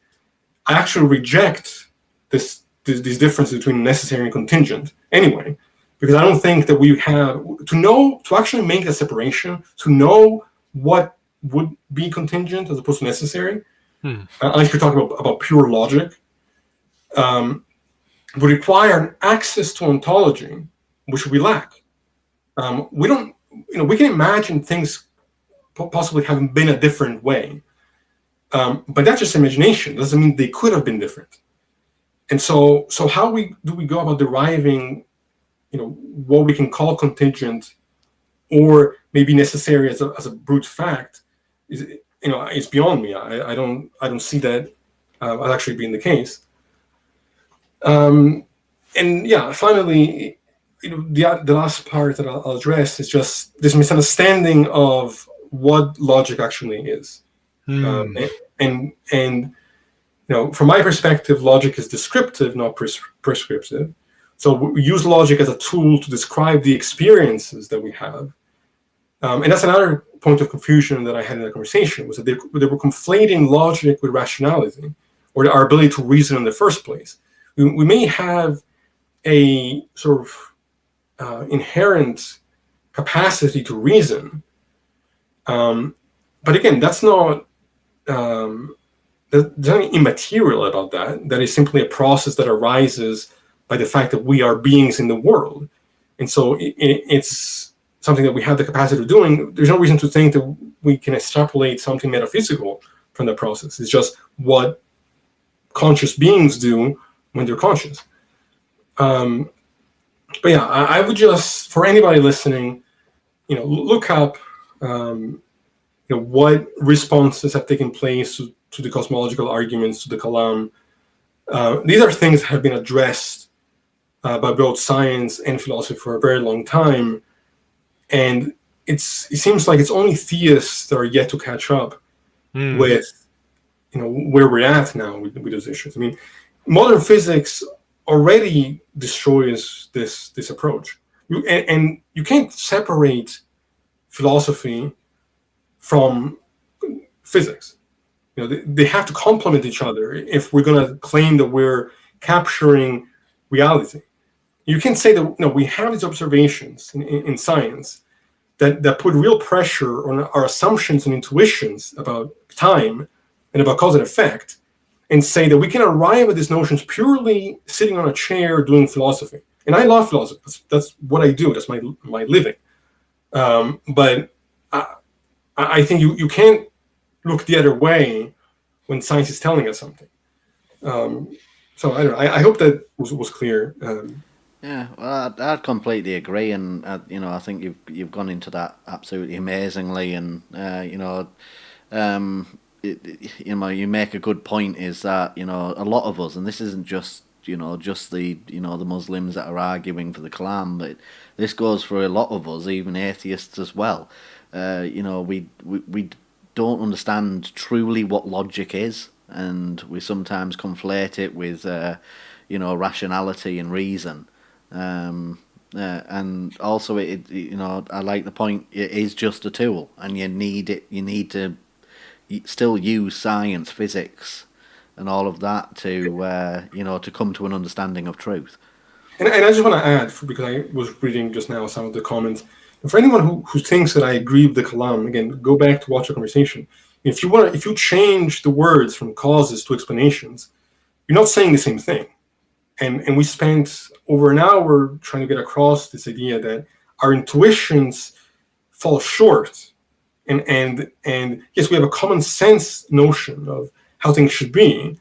I actually reject these differences between necessary and contingent anyway, because I don't think that we have to actually make a separation, to know what would be contingent as opposed to necessary, unless you're talking about pure logic, would require an access to ontology, which we lack. We don't, we can imagine things possibly having been a different way, but that's just imagination. Doesn't mean they could have been different. And so how do we go about deriving, what we can call contingent, or maybe necessary as a brute fact? It's beyond me. I don't see that as actually being the case. And yeah, finally, the last part that I'll address is just this misunderstanding of what logic actually is. And from my perspective, logic is descriptive, not prescriptive. So we use logic as a tool to describe the experiences that we have. And that's another point of confusion that I had in the conversation, was that they were conflating logic with rationality, or our ability to reason in the first place. We may have a sort of inherent capacity to reason, but again, that's not there's nothing immaterial about that. That is simply a process that arises by the fact that we are beings in the world. And so it's something that we have the capacity of doing. There's no reason to think that we can extrapolate something metaphysical from that process. It's just what conscious beings do when they're conscious. But yeah, I would just, for anybody listening, look up, what responses have taken place to the cosmological arguments, to the Kalam. These are things that have been addressed by both science and philosophy for a very long time. And it seems like it's only theists that are yet to catch up with, where we're at now with those issues. I mean, modern physics already destroys this approach. And you can't separate philosophy from physics. They have to complement each other if we're going to claim that we're capturing reality. You can say that we have these observations in science that put real pressure on our assumptions and intuitions about time and about cause and effect, and say that we can arrive at these notions purely sitting on a chair doing philosophy. And I love philosophy. That's what I do. That's my living. But I think you can't look the other way when science is telling us something. So I don't know. I hope that was clear. Yeah, well, I'd completely agree, and I think you've gone into that absolutely amazingly, and you make a good point. Is that a lot of us, and this isn't just the the Muslims that are arguing for the Kalam, but this goes for a lot of us, even atheists as well. We don't understand truly what logic is, and we sometimes conflate it with rationality and reason. And also I like the point, it is just a tool, and you need to still use science, physics and all of that to come to an understanding of truth. And I just want to add, because I was reading just now some of the comments, and for anyone who thinks that I agree with the Kalam, again, go back to watch the conversation. If you change the words from causes to explanations, you're not saying the same thing. And we spent over an hour trying to get across this idea that our intuitions fall short. And yes, we have a common sense notion of how things should be.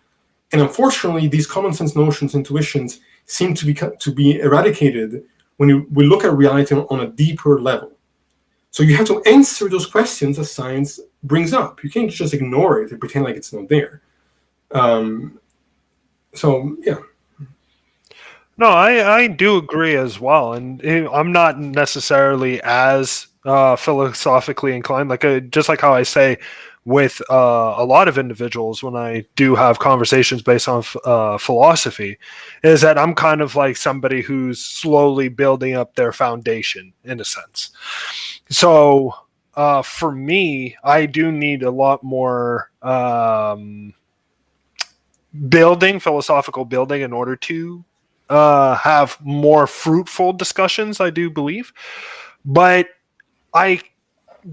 And unfortunately, these common sense notions, intuitions, seem to be eradicated when we look at reality on a deeper level. So you have to answer those questions as science brings up. You can't just ignore it and pretend like it's not there. So, yeah. No, I do agree as well, and I'm not necessarily as philosophically inclined. Just like how I say with a lot of individuals when I do have conversations based on philosophy, is that I'm kind of like somebody who's slowly building up their foundation in a sense. So for me, I do need a lot more philosophical building in order to have more fruitful discussions, I do believe. But I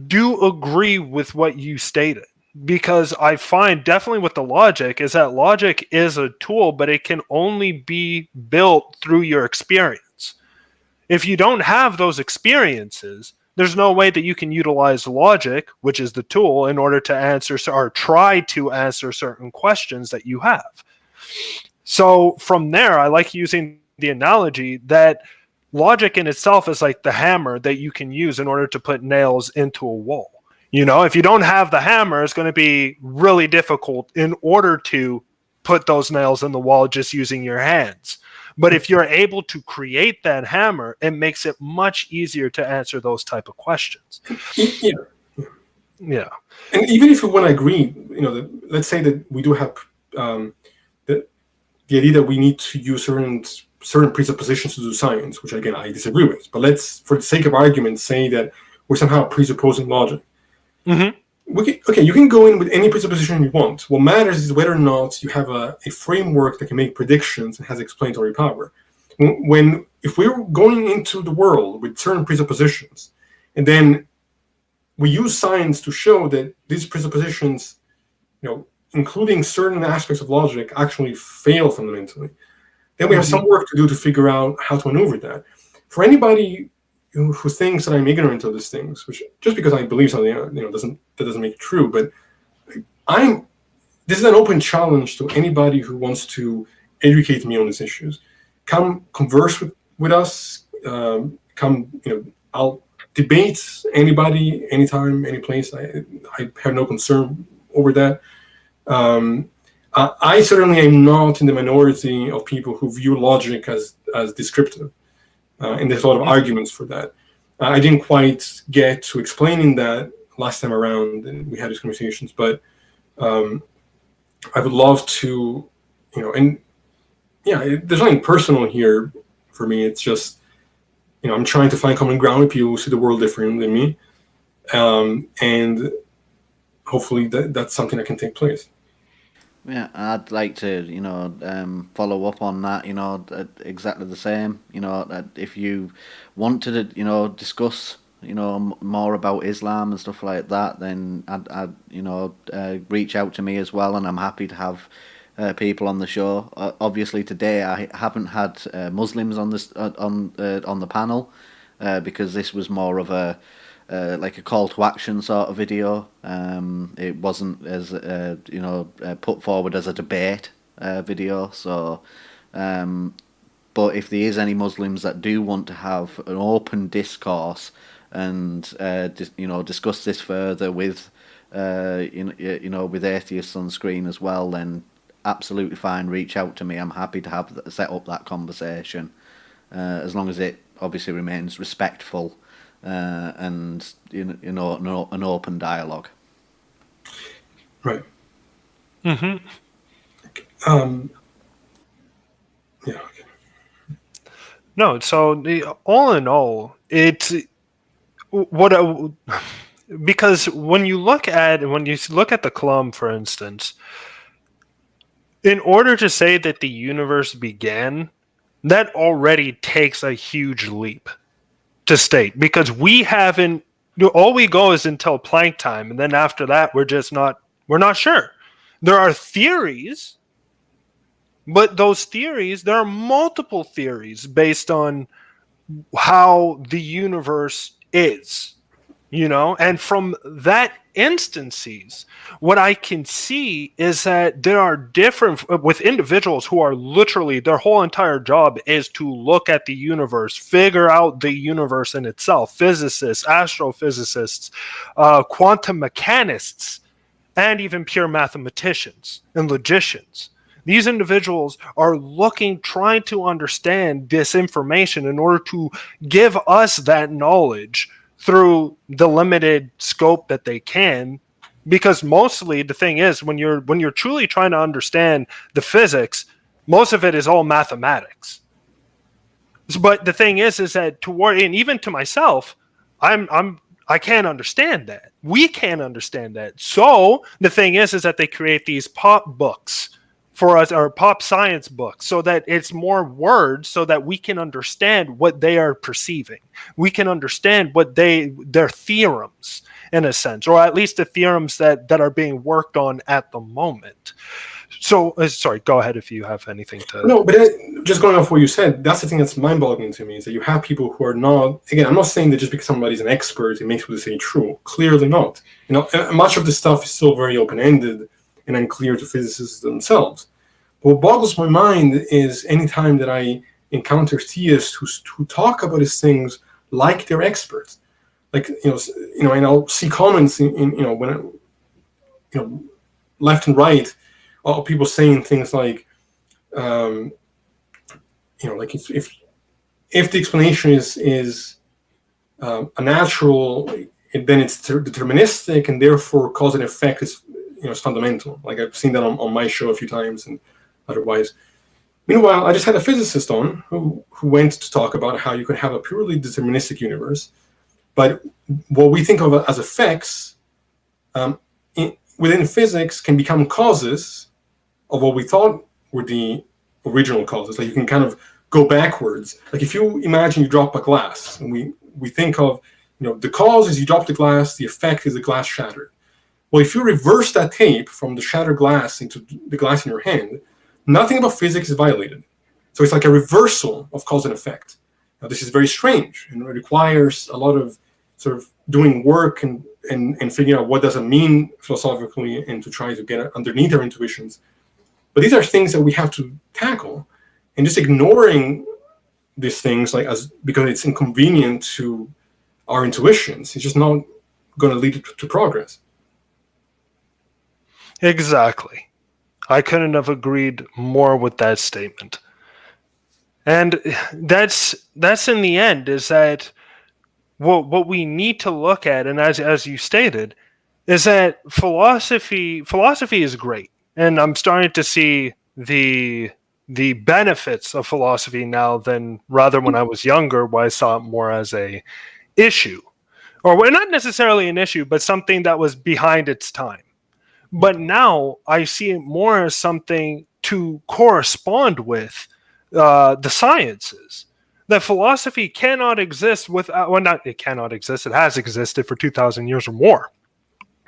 do agree with what you stated, because I find definitely with the logic is that logic is a tool, but it can only be built through your experience. If you don't have those experiences, there's no way that you can utilize logic, which is the tool, in order to answer or try to answer certain questions that you have. So from there, I like using the analogy that logic in itself is like the hammer that you can use in order to put nails into a wall. If you don't have the hammer, it's going to be really difficult in order to put those nails in the wall just using your hands. But if you're able to create that hammer, it makes it much easier to answer those type of questions. Yeah. And even if you want to agree, let's say that we do have the idea that we need to use certain presuppositions to do science, which again I disagree with. But let's, for the sake of argument, say that we're somehow presupposing logic. Mm-hmm. You can go in with any presupposition you want. What matters is whether or not you have a framework that can make predictions and has explanatory power. If we're going into the world with certain presuppositions, and then we use science to show that these presuppositions, including certain aspects of logic, actually fail fundamentally. Then we have some work to do to figure out how to maneuver that. For anybody who thinks that I'm ignorant of these things, which just because I believe something, doesn't make it true, but this is an open challenge to anybody who wants to educate me on these issues. Come converse with us. I'll debate anybody, anytime, any place. I have no concern over that. I certainly am not in the minority of people who view logic as descriptive, and there's a lot of arguments for that. I didn't quite get to explaining that last time around, and we had these conversations, but I would love to, and there's nothing personal here for me. It's just, I'm trying to find common ground with people who see the world differently than me, and hopefully that's something that can take place. Yeah, I'd like to, follow up on that, exactly the same. If you want to, discuss, more about Islam and stuff like that, then I'd reach out to me as well, and I'm happy to have people on the show. Obviously, today I haven't had Muslims on this on the panel because this was more of a like a call to action sort of video. It wasn't as put forward as a debate video. So, but if there is any Muslims that do want to have an open discourse and discuss this further with with atheists on screen as well, then absolutely fine. Reach out to me. I'm happy to set up that conversation, as long as it obviously remains respectful. And an open dialogue. Right. Mm-hmm. Yeah. Okay. No. So all in all, it's because when you look at the Clum, for instance, in order to say that the universe began, that already takes a huge leap to state, because we haven't, all we go is until Planck time, and then after that we're not sure. There are theories, but those theories, there are multiple theories based on how the universe is, and from that instances, what I can see is that there are different with individuals who are literally, their whole entire job is to look at the universe, figure out the universe in itself. Physicists, astrophysicists, quantum mechanists, and even pure mathematicians and logicians. These individuals are trying to understand this information in order to give us that knowledge through the limited scope that they can, because mostly the thing is, when you're truly trying to understand the physics, most of it is all mathematics. But the thing is that and even to myself, I can't understand that. We can't understand that. So the thing is that they create these pop books for us, or pop science books, so that it's more words, so that we can understand what they are perceiving. We can understand what their theorems, in a sense, or at least the theorems that are being worked on at the moment. So, sorry, go ahead if you have anything to... No, but just going off what you said, that's the thing that's mind-boggling to me, is that you have people who are not... Again, I'm not saying that just because somebody's an expert, it makes what they say true. Clearly not. Much of the stuff is still very open-ended and unclear to physicists themselves. What boggles my mind is any time that I encounter theists who talk about these things like they're experts. Like, and I'll see comments when left and right, of people saying things like, like if the explanation is a natural, then it's deterministic, and therefore cause and effect is fundamental. Like, I've seen that on my show a few times and otherwise. Meanwhile, I just had a physicist on who went to talk about how you can have a purely deterministic universe, but what we think of as effects within physics can become causes of what we thought were the original causes. Like, you can kind of go backwards. Like, if you imagine you drop a glass, and we think of, the cause is you drop the glass, the effect is the glass shattered. Well, if you reverse that tape from the shattered glass into the glass in your hand, nothing about physics is violated. So it's like a reversal of cause and effect. Now, this is very strange, and it requires a lot of sort of doing work and figuring out what does it mean philosophically, and to try to get underneath our intuitions. But these are things that we have to tackle, and just ignoring these things because it's inconvenient to our intuitions, it's just not going to lead to progress. Exactly. I couldn't have agreed more with that statement. And that's in the end is that what we need to look at, and as you stated, is that philosophy is great. And I'm starting to see the benefits of philosophy now than rather when I was younger, where I saw it more as a issue. Or well, not necessarily an issue, but something that was behind its time. But now I see it more as something to correspond with the sciences. That philosophy cannot exist without, well, not it cannot exist, it has existed for 2,000 years or more.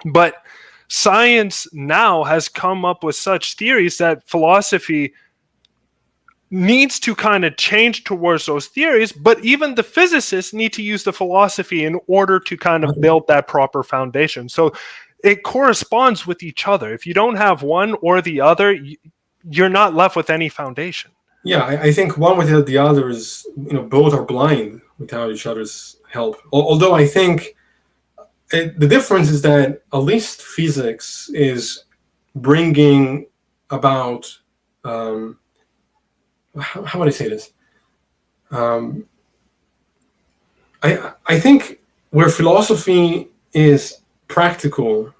But science now has come up with such theories that philosophy needs to kind of change towards those theories, but even the physicists need to use the philosophy in order to kind of build that proper foundation. So it corresponds with each other. If you don't have one or the other, you're not left with any foundation. Yeah, I think one without the other is, both are blind without each other's help. Although I think the difference is that at least physics is bringing about, how would I say this? I think where philosophy is practical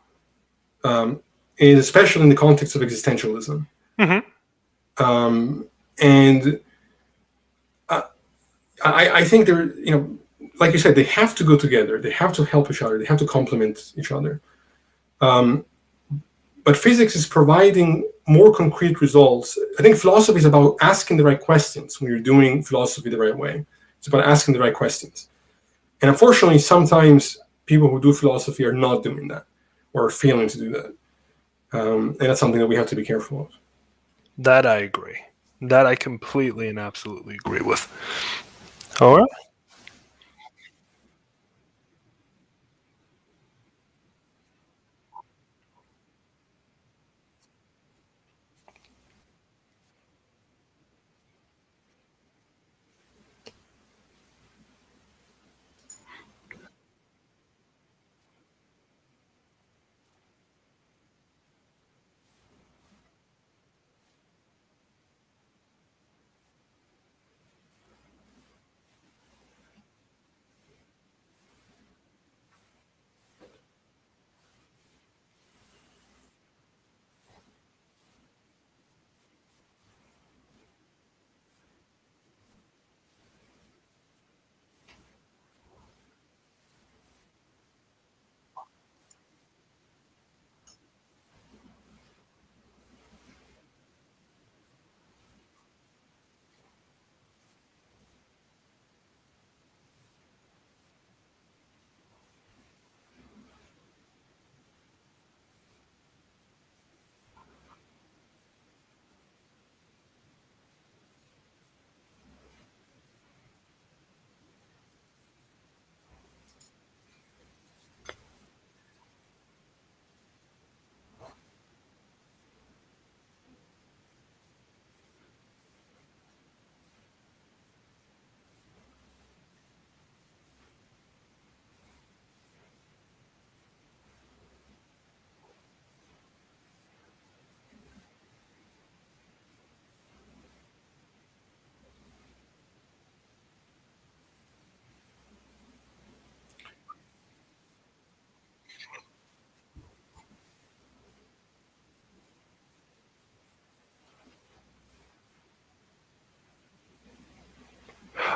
is especially in the context of existentialism. Mm-hmm. And I think they're, like you said, they have to go together. They have to help each other. They have to complement each other. But physics is providing more concrete results. I think philosophy is about asking the right questions when you're doing philosophy the right way. It's about asking the right questions. And unfortunately, sometimes people who do philosophy are not doing that or are failing to do that. And that's something that we have to be careful of. That I agree. That I completely and absolutely agree with. All right.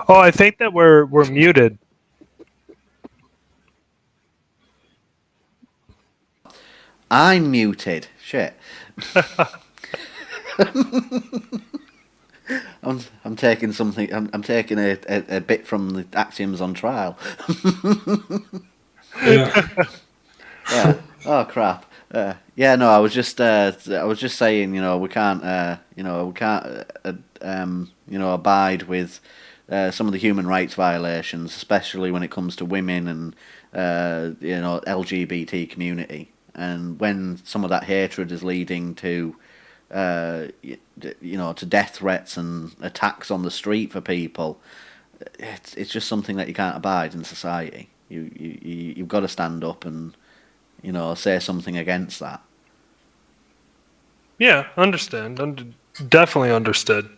Oh, I think that we're muted. I'm muted. Shit. I'm taking something. I'm taking a bit from the axioms on trial. Yeah. Yeah. Oh crap. Yeah, no, I was just saying, we can't, abide with some of the human rights violations, especially when it comes to women and LGBT community, and when some of that hatred is leading to, to death threats and attacks on the street for people. It's just something that you can't abide in society. You've got to stand up and say something against that. Yeah, understand. Definitely understood.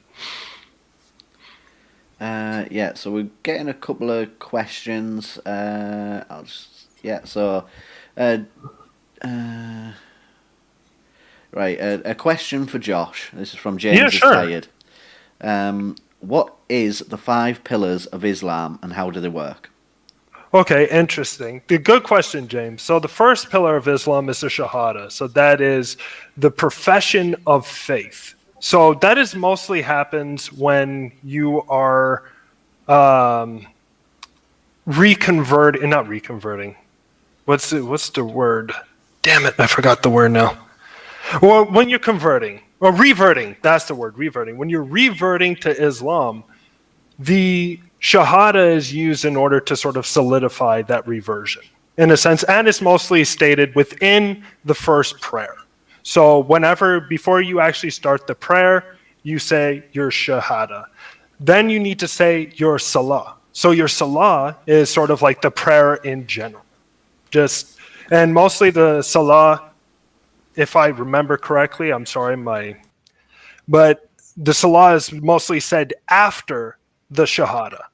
Yeah, so we're getting a couple of questions. Right, a question for Josh. This is from James Yeah, is sure. Tired. What is the 5 pillars of Islam and how do they work? Okay, interesting. Good question, James. So the first pillar of Islam is the Shahada. So that is the profession of faith. So that is mostly happens when you are not reconverting. What's the word? Damn it, I forgot the word now. Well, when you're converting or reverting, that's the word, reverting. When you're reverting to Islam, the Shahada is used in order to sort of solidify that reversion in a sense, and it's mostly stated within the first prayer. So before you actually start the prayer, you say your Shahada. Then you need to say your Salah. So your Salah is sort of like the prayer in general. And mostly the Salah, if I remember correctly, I'm sorry, but the Salah is mostly said after the Shahada.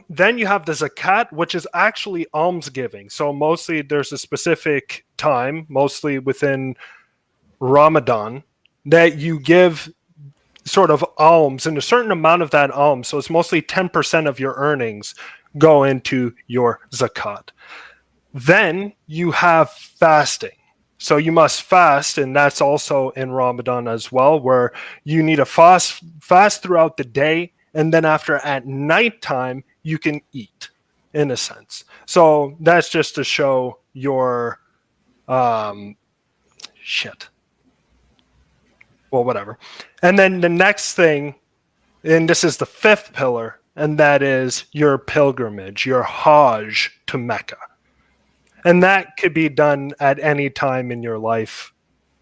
Then you have the Zakat, which is actually almsgiving. So mostly there's a specific time, mostly within Ramadan, that you give sort of alms, and a certain amount of that alms, so it's mostly 10% of your earnings go into your Zakat. Then you have fasting. So you must fast, and that's also in Ramadan as well, where you need to fast throughout the day, and then at nighttime, you can eat, in a sense. So that's just to show your well, whatever. And then the next thing, and this is the 5th pillar, and that is your pilgrimage, your Hajj to Mecca. And that could be done at any time in your life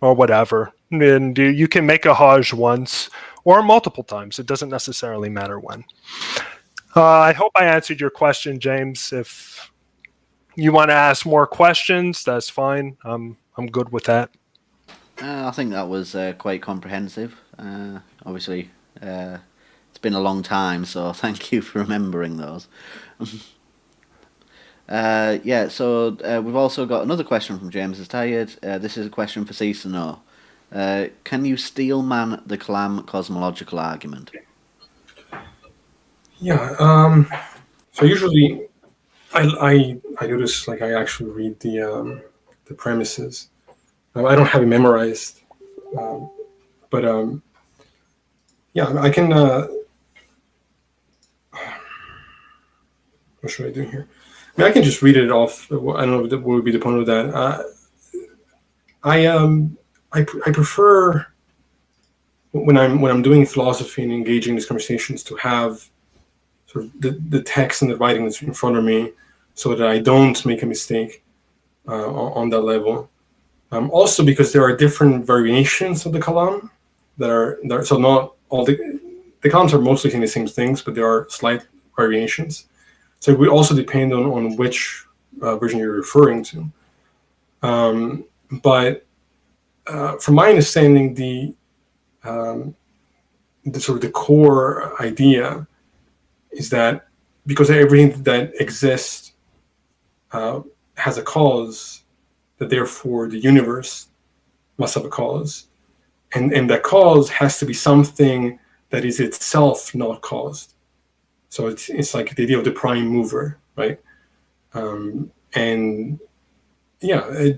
or whatever. And you can make a Hajj once or multiple times. It doesn't necessarily matter when. I hope I answered your question, James. If you want to ask more questions, that's fine. I'm good with that. I think that was quite comprehensive. Obviously, it's been a long time, so thank you for remembering those. We've also got another question from James is Tired. This is a question for CeaseToKnow. Can you steelman the Kalam cosmological argument? Yeah. So usually, I do this, like, I actually read the premises. I don't have it memorized, but yeah, I can. What should I do here? I mean, I can just read it off. I don't know what would be the point of that. I prefer when I'm doing philosophy and engaging these conversations to have sort of the text and the writing that's in front of me, so that I don't make a mistake on that level. Also, because there are different variations of the kalam that are there, so not all the kalams are mostly saying the same things, but there are slight variations. So it would also depend on which version you're referring to. But from my understanding, the sort of the core idea is that because everything that exists has a cause, that therefore the universe must have a cause, and that cause has to be something that is itself not caused. So it's like the idea of the prime mover, right? And yeah,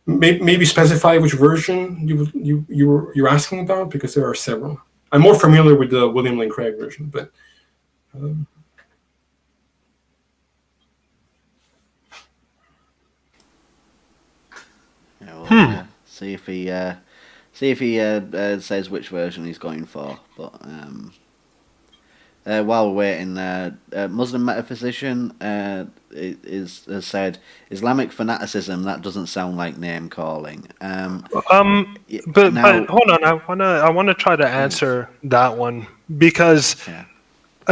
maybe specify which version you're asking about, because there are several. I'm more familiar with the William Lane Craig version, but. We'll see if he says which version he's going for. But while we're waiting, Muslim metaphysician has said Islamic fanaticism. That doesn't sound like name calling. But hold on, I wanna try to answer that one because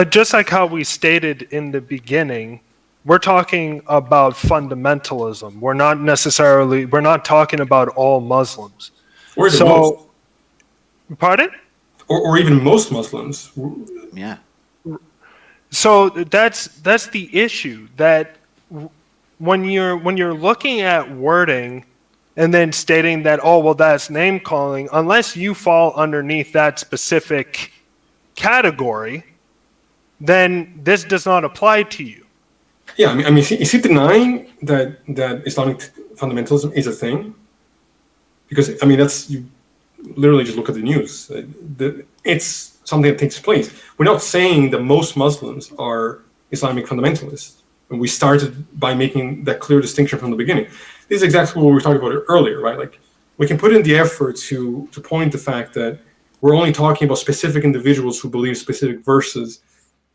just like how we stated in the beginning, we're talking about fundamentalism. We're not talking about all Muslims. Or most. Pardon? Or even most Muslims. Yeah. So that's the issue, that when you're looking at wording and then stating that, oh well, that's name calling, unless you fall underneath that specific category, then this does not apply to you. Yeah, I mean, is he denying that Islamic fundamentalism is a thing? Because I mean, you literally just look at the news. It's something that takes place. We're not saying that most Muslims are Islamic fundamentalists, and we started by making that clear distinction from the beginning. This is exactly what we were talking about earlier, right? Like, we can put in the effort to point the fact that we're only talking about specific individuals who believe specific verses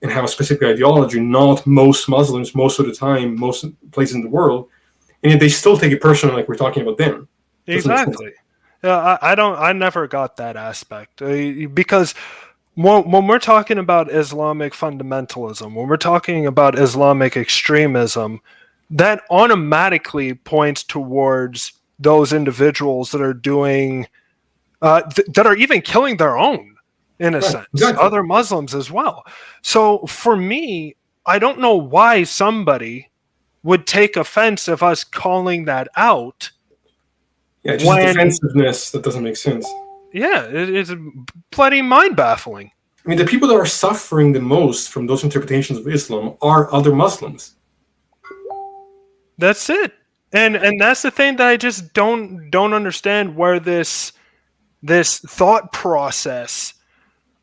and have a specific ideology, not most Muslims, most of the time, most places in the world, and yet they still take it personally, like we're talking about them. Exactly. I never got that aspect, because when we're talking about Islamic fundamentalism, when we're talking about Islamic extremism, that automatically points towards those individuals that are doing, that are even killing their own, in a sense, exactly. Other Muslims as well. So for me, I don't know why somebody would take offense of us calling that out. Yeah, just defensiveness that doesn't make sense. Yeah, it's bloody mind-baffling. I mean, the people that are suffering the most from those interpretations of Islam are other Muslims. That's it. And that's the thing that I just don't understand, where this thought process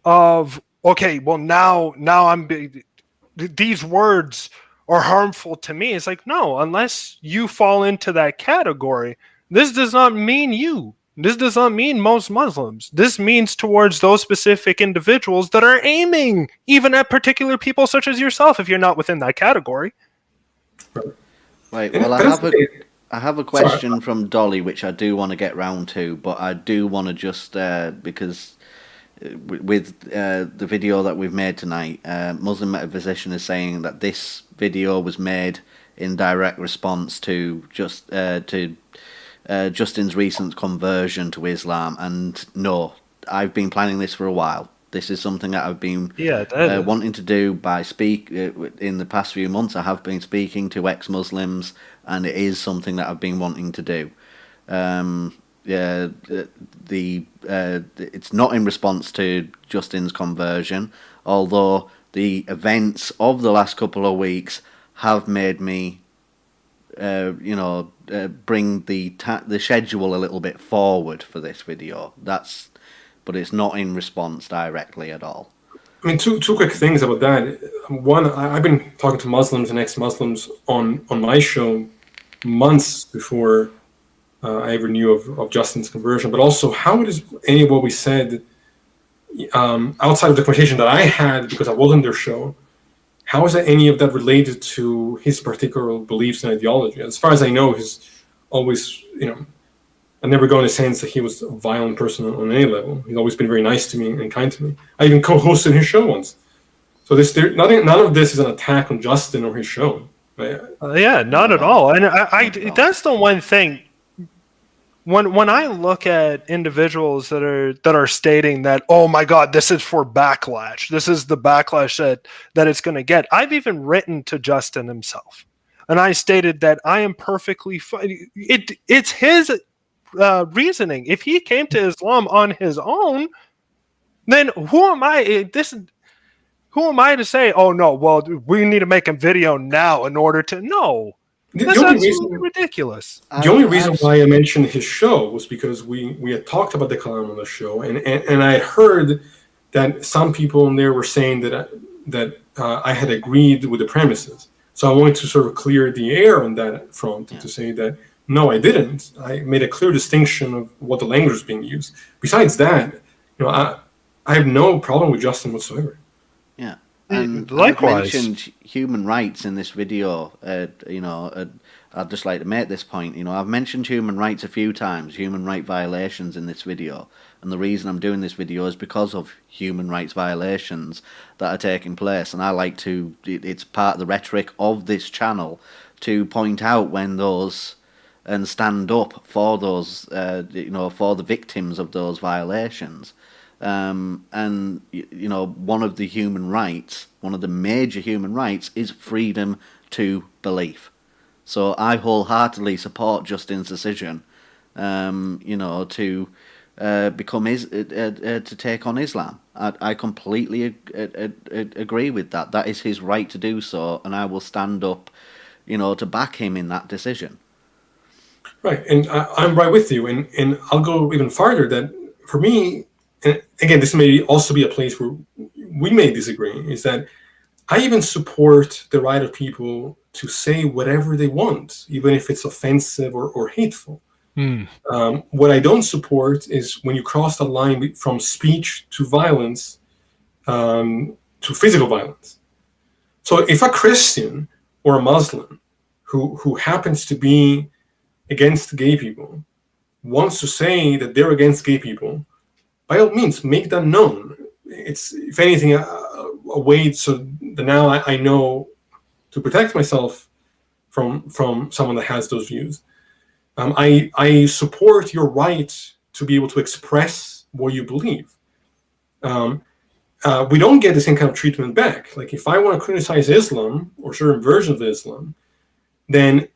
of, okay, well now these words are harmful to me. It's like, no, unless you fall into that category, this does not mean you. This does not mean most Muslims. This means towards those specific individuals that are aiming even at particular people such as yourself, if you're not within that category. Right. Well, I have a question from Dolly, which I do want to get round to, but I do want to just, because with the video that we've made tonight, Muslim metaphysician is saying that this video was made in direct response to Justin's recent conversion to Islam, and no, I've been planning this for a while. This is something that I've been wanting to do in the past few months. I have been speaking to ex-Muslims, and it is something that I've been wanting to do. It's not in response to Justin's conversion, although the events of the last couple of weeks have made me bring the schedule a little bit forward for this video. But it's not in response directly at all. I mean, two quick things about that. One, I've been talking to Muslims and ex-Muslims on my show months before I ever knew of Justin's conversion. But also, how does any of what we said outside of the conversation that I had, because I wasn't their show, how is any of that related to his particular beliefs and ideology? As far as I know, he's always, I never got in a sense that he was a violent person on any level. He's always been very nice to me and kind to me. I even co-hosted his show once. So none of this is an attack on Justin or his show. Yeah, not at all. And that's the one thing. When I look at individuals that are stating that, oh my God, this is for backlash, this is the backlash that it's going to get. I've even written to Justin himself, and I stated that I am perfectly fine. It's his reasoning. If he came to Islam on his own, then who am I? Who am I to say, oh no, well, we need to make a video now in order to no. That's absolutely ridiculous. The only reason why I mentioned his show was because we had talked about the Kalam on the show, and I heard that some people in there were saying that I had agreed with the premises. So I wanted to sort of clear the air on that front to say that No, I didn't. I made a clear distinction of what the language was being used. Besides that, I have no problem with Justin whatsoever. Yeah. And I've Likewise. mentioned human rights in this video. I'd just like to make this point. I've mentioned human rights a few times, human right violations in this video. And the reason I'm doing this video is because of human rights violations that are taking place. And I like to, it's part of the rhetoric of this channel to point out when those, and stand up for those, for the victims of those violations. And one of the human rights, one of the major human rights, is freedom to belief. So I wholeheartedly support Justin's decision, to become to take on Islam. I completely agree with that. That is his right to do so, and I will stand up, to back him in that decision. Right, and I'm right with you, and I'll go even farther. That for me, and again, this may also be a place where we may disagree, is that I even support the right of people to say whatever they want, even if it's offensive or hateful. What I don't support is when you cross the line from speech to violence, to physical violence. So if a Christian or a Muslim who happens to be against gay people wants to say that they're against gay people, by all means, make that known. It's, if anything, a way so that now I know to protect myself from someone that has those views. I support your right to be able to express what you believe. We don't get the same kind of treatment back. Like if I want to criticize Islam or certain versions of Islam, then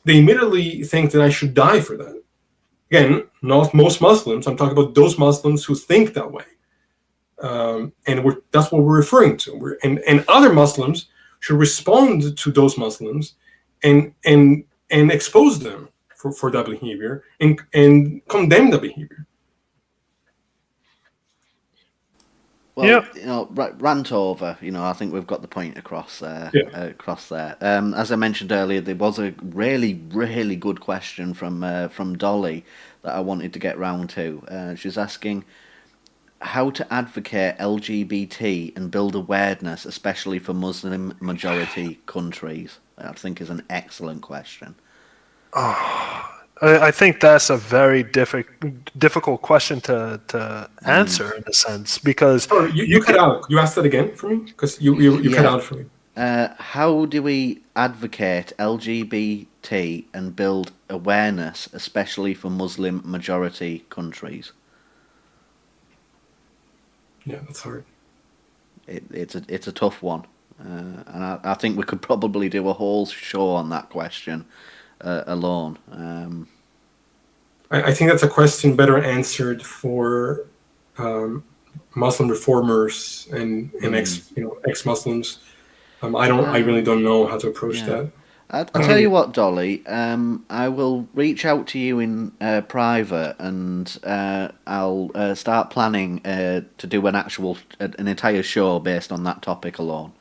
they immediately think that I should die for that. Again, not most Muslims. I'm talking about those Muslims who think that way. And that's what we're referring to. And other Muslims should respond to those Muslims and expose them for that behavior and condemn the behavior. Well, rant over. I think we've got the point across there. As I mentioned earlier, there was a really, really good question from Dolly that I wanted to get round to. She's asking how to advocate LGBT and build awareness, especially for Muslim majority countries. I think is an excellent question. I think that's a very difficult question to answer in a sense, because you cut out. You asked that again for me because you cut out for me. How do we advocate LGBT and build awareness, especially for Muslim majority countries? Yeah, that's hard. It's a tough one, and I think we could probably do a whole show on that question alone. I think that's a question better answered for Muslim reformers and ex-Muslims. I really don't know how to approach that. I'll tell you what, Dolly. I will reach out to you in private, and I'll start planning to do an entire show based on that topic alone,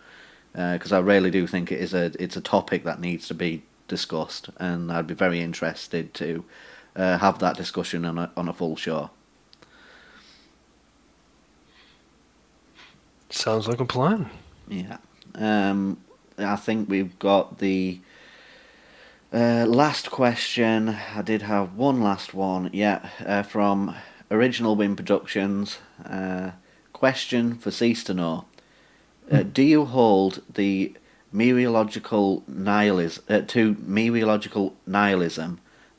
because I really do think it's a topic that needs to be discussed, and I'd be very interested to have that discussion on a full show. Sounds like a plan. Yeah. I think we've got the last question. I did have one last one. From Original Win Productions. Question for CeaseToKnow. Do you hold the mereological nihilism,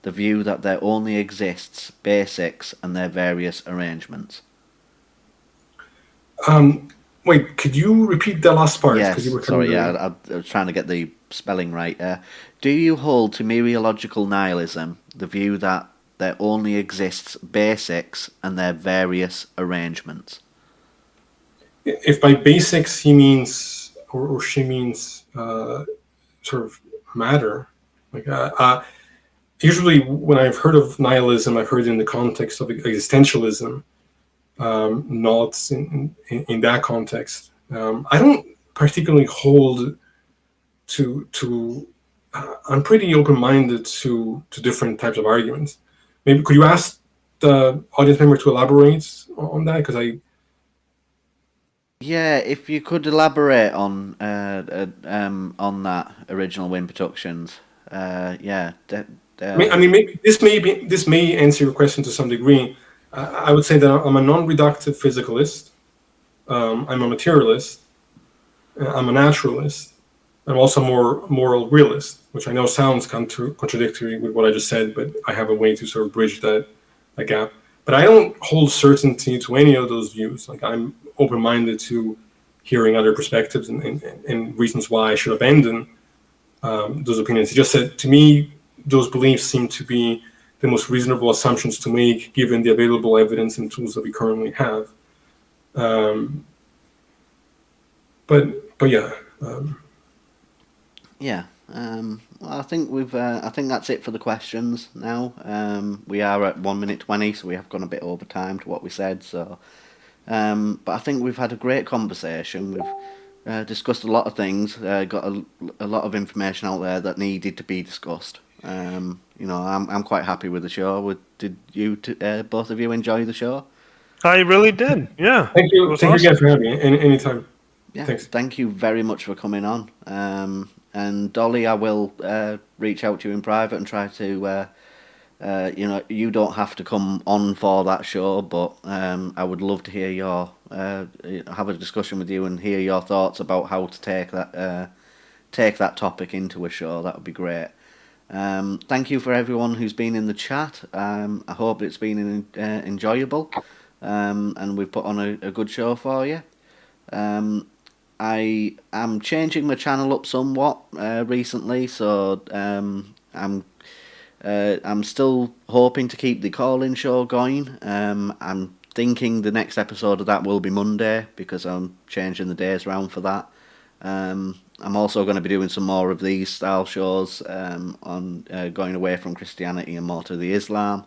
the view that there only exists basics and their various arrangements? Wait, could you repeat the last part? Yes, sorry, I was trying to get the spelling right. Do you hold to mereological nihilism, the view that there only exists basics and their various arrangements? If by basics he means, or she means, sort of matter, like usually when I've heard of nihilism, I've heard it in the context of existentialism. Not in that context. I don't particularly hold to I'm pretty open-minded to different types of arguments. Maybe could you ask the audience member to elaborate on that? Because Yeah, if you could elaborate on that original Wind Productions. Yeah. I mean, maybe this may answer your question to some degree. I would say that I'm a non-reductive physicalist. I'm a materialist. I'm a naturalist. I'm also a more moral realist, which I know sounds contradictory with what I just said, but I have a way to sort of bridge that gap. But I don't hold certainty to any of those views. Like, I'm open-minded to hearing other perspectives and reasons why I should abandon those opinions. It's just that, to me, those beliefs seem to be the most reasonable assumptions to make given the available evidence and tools that we currently have. But yeah. Yeah. Well, I think I think that's it for the questions now. We are at 1 minute 20, so we have gone a bit over time to what we said. So, but I think we've had a great conversation. We've discussed a lot of things. Got a lot of information out there that needed to be discussed. I'm quite happy with the show. Did you both of you enjoy the show? I really did. Yeah. Thank you. Thank you again for having me. Anytime. Yeah. Thanks. Thank you very much for coming on. And Dolly, I will reach out to you in private and try to. You don't have to come on for that show, but I would love to hear have a discussion with you and hear your thoughts about how to take that topic into a show. That would be great. Thank you for everyone who's been in the chat. I hope it's been enjoyable, and we've put on a good show for you. I am changing my channel up somewhat recently, so I'm still hoping to keep the call-in show going. I'm thinking the next episode of that will be Monday because I'm changing the days around for that. I'm also going to be doing some more of these style shows on going away from Christianity and more to the Islam.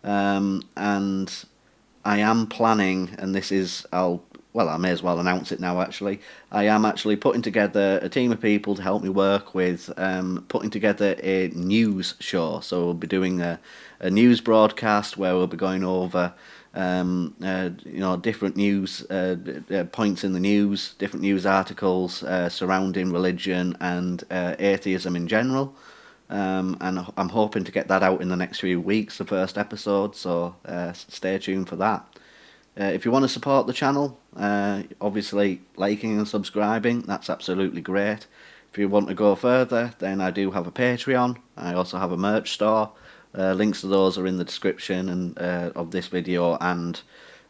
And I am planning, and this is I may as well announce it now actually. I am actually putting together a team of people to help me work with putting together a news show. So we'll be doing a news broadcast where we'll be going over different news points in the news, different news articles surrounding religion and atheism in general. And I'm hoping to get that out in the next few weeks, the first episode, so stay tuned for that. If you want to support the channel, obviously liking and subscribing, that's absolutely great. If you want to go further, then I do have a Patreon. I also have a merch store. Links to those are in the description and of this video and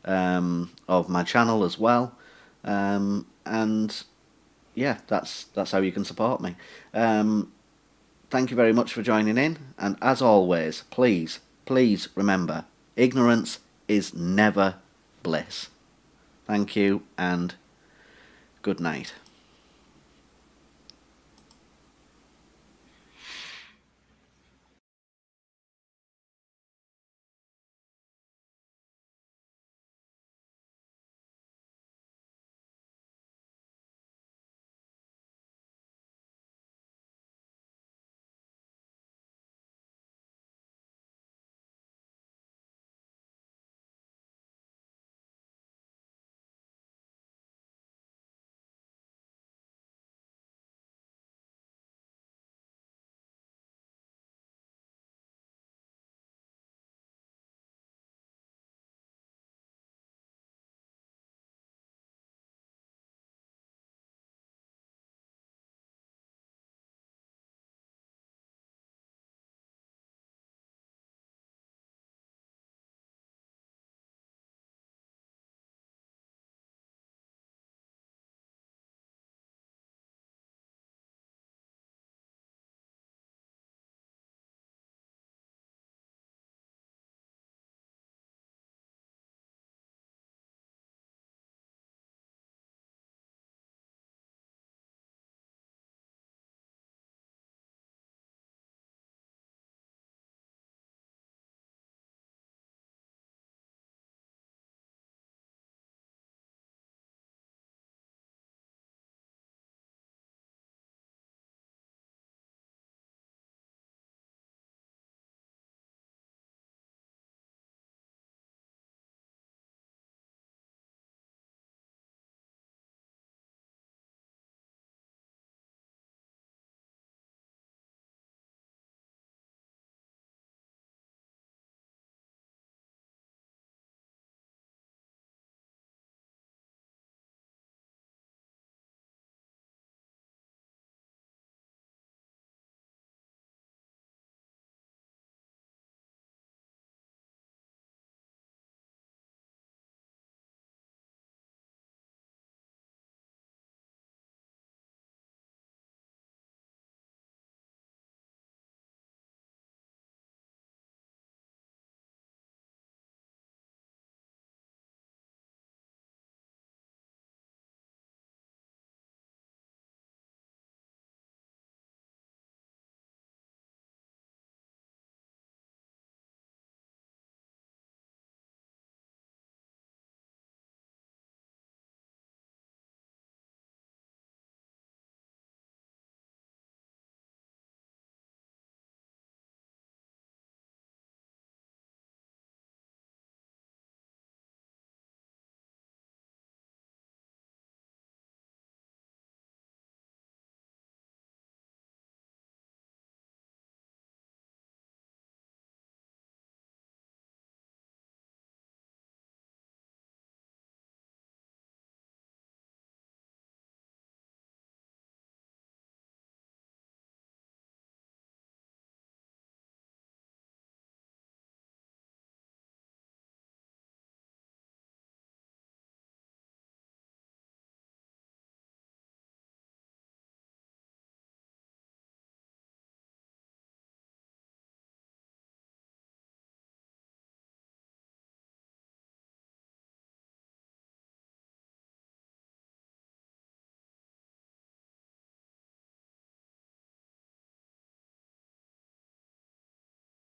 of my channel as well. And yeah, that's how you can support me. Thank you very much for joining in, and as always, please remember, ignorance is never bliss. Thank you, and good night.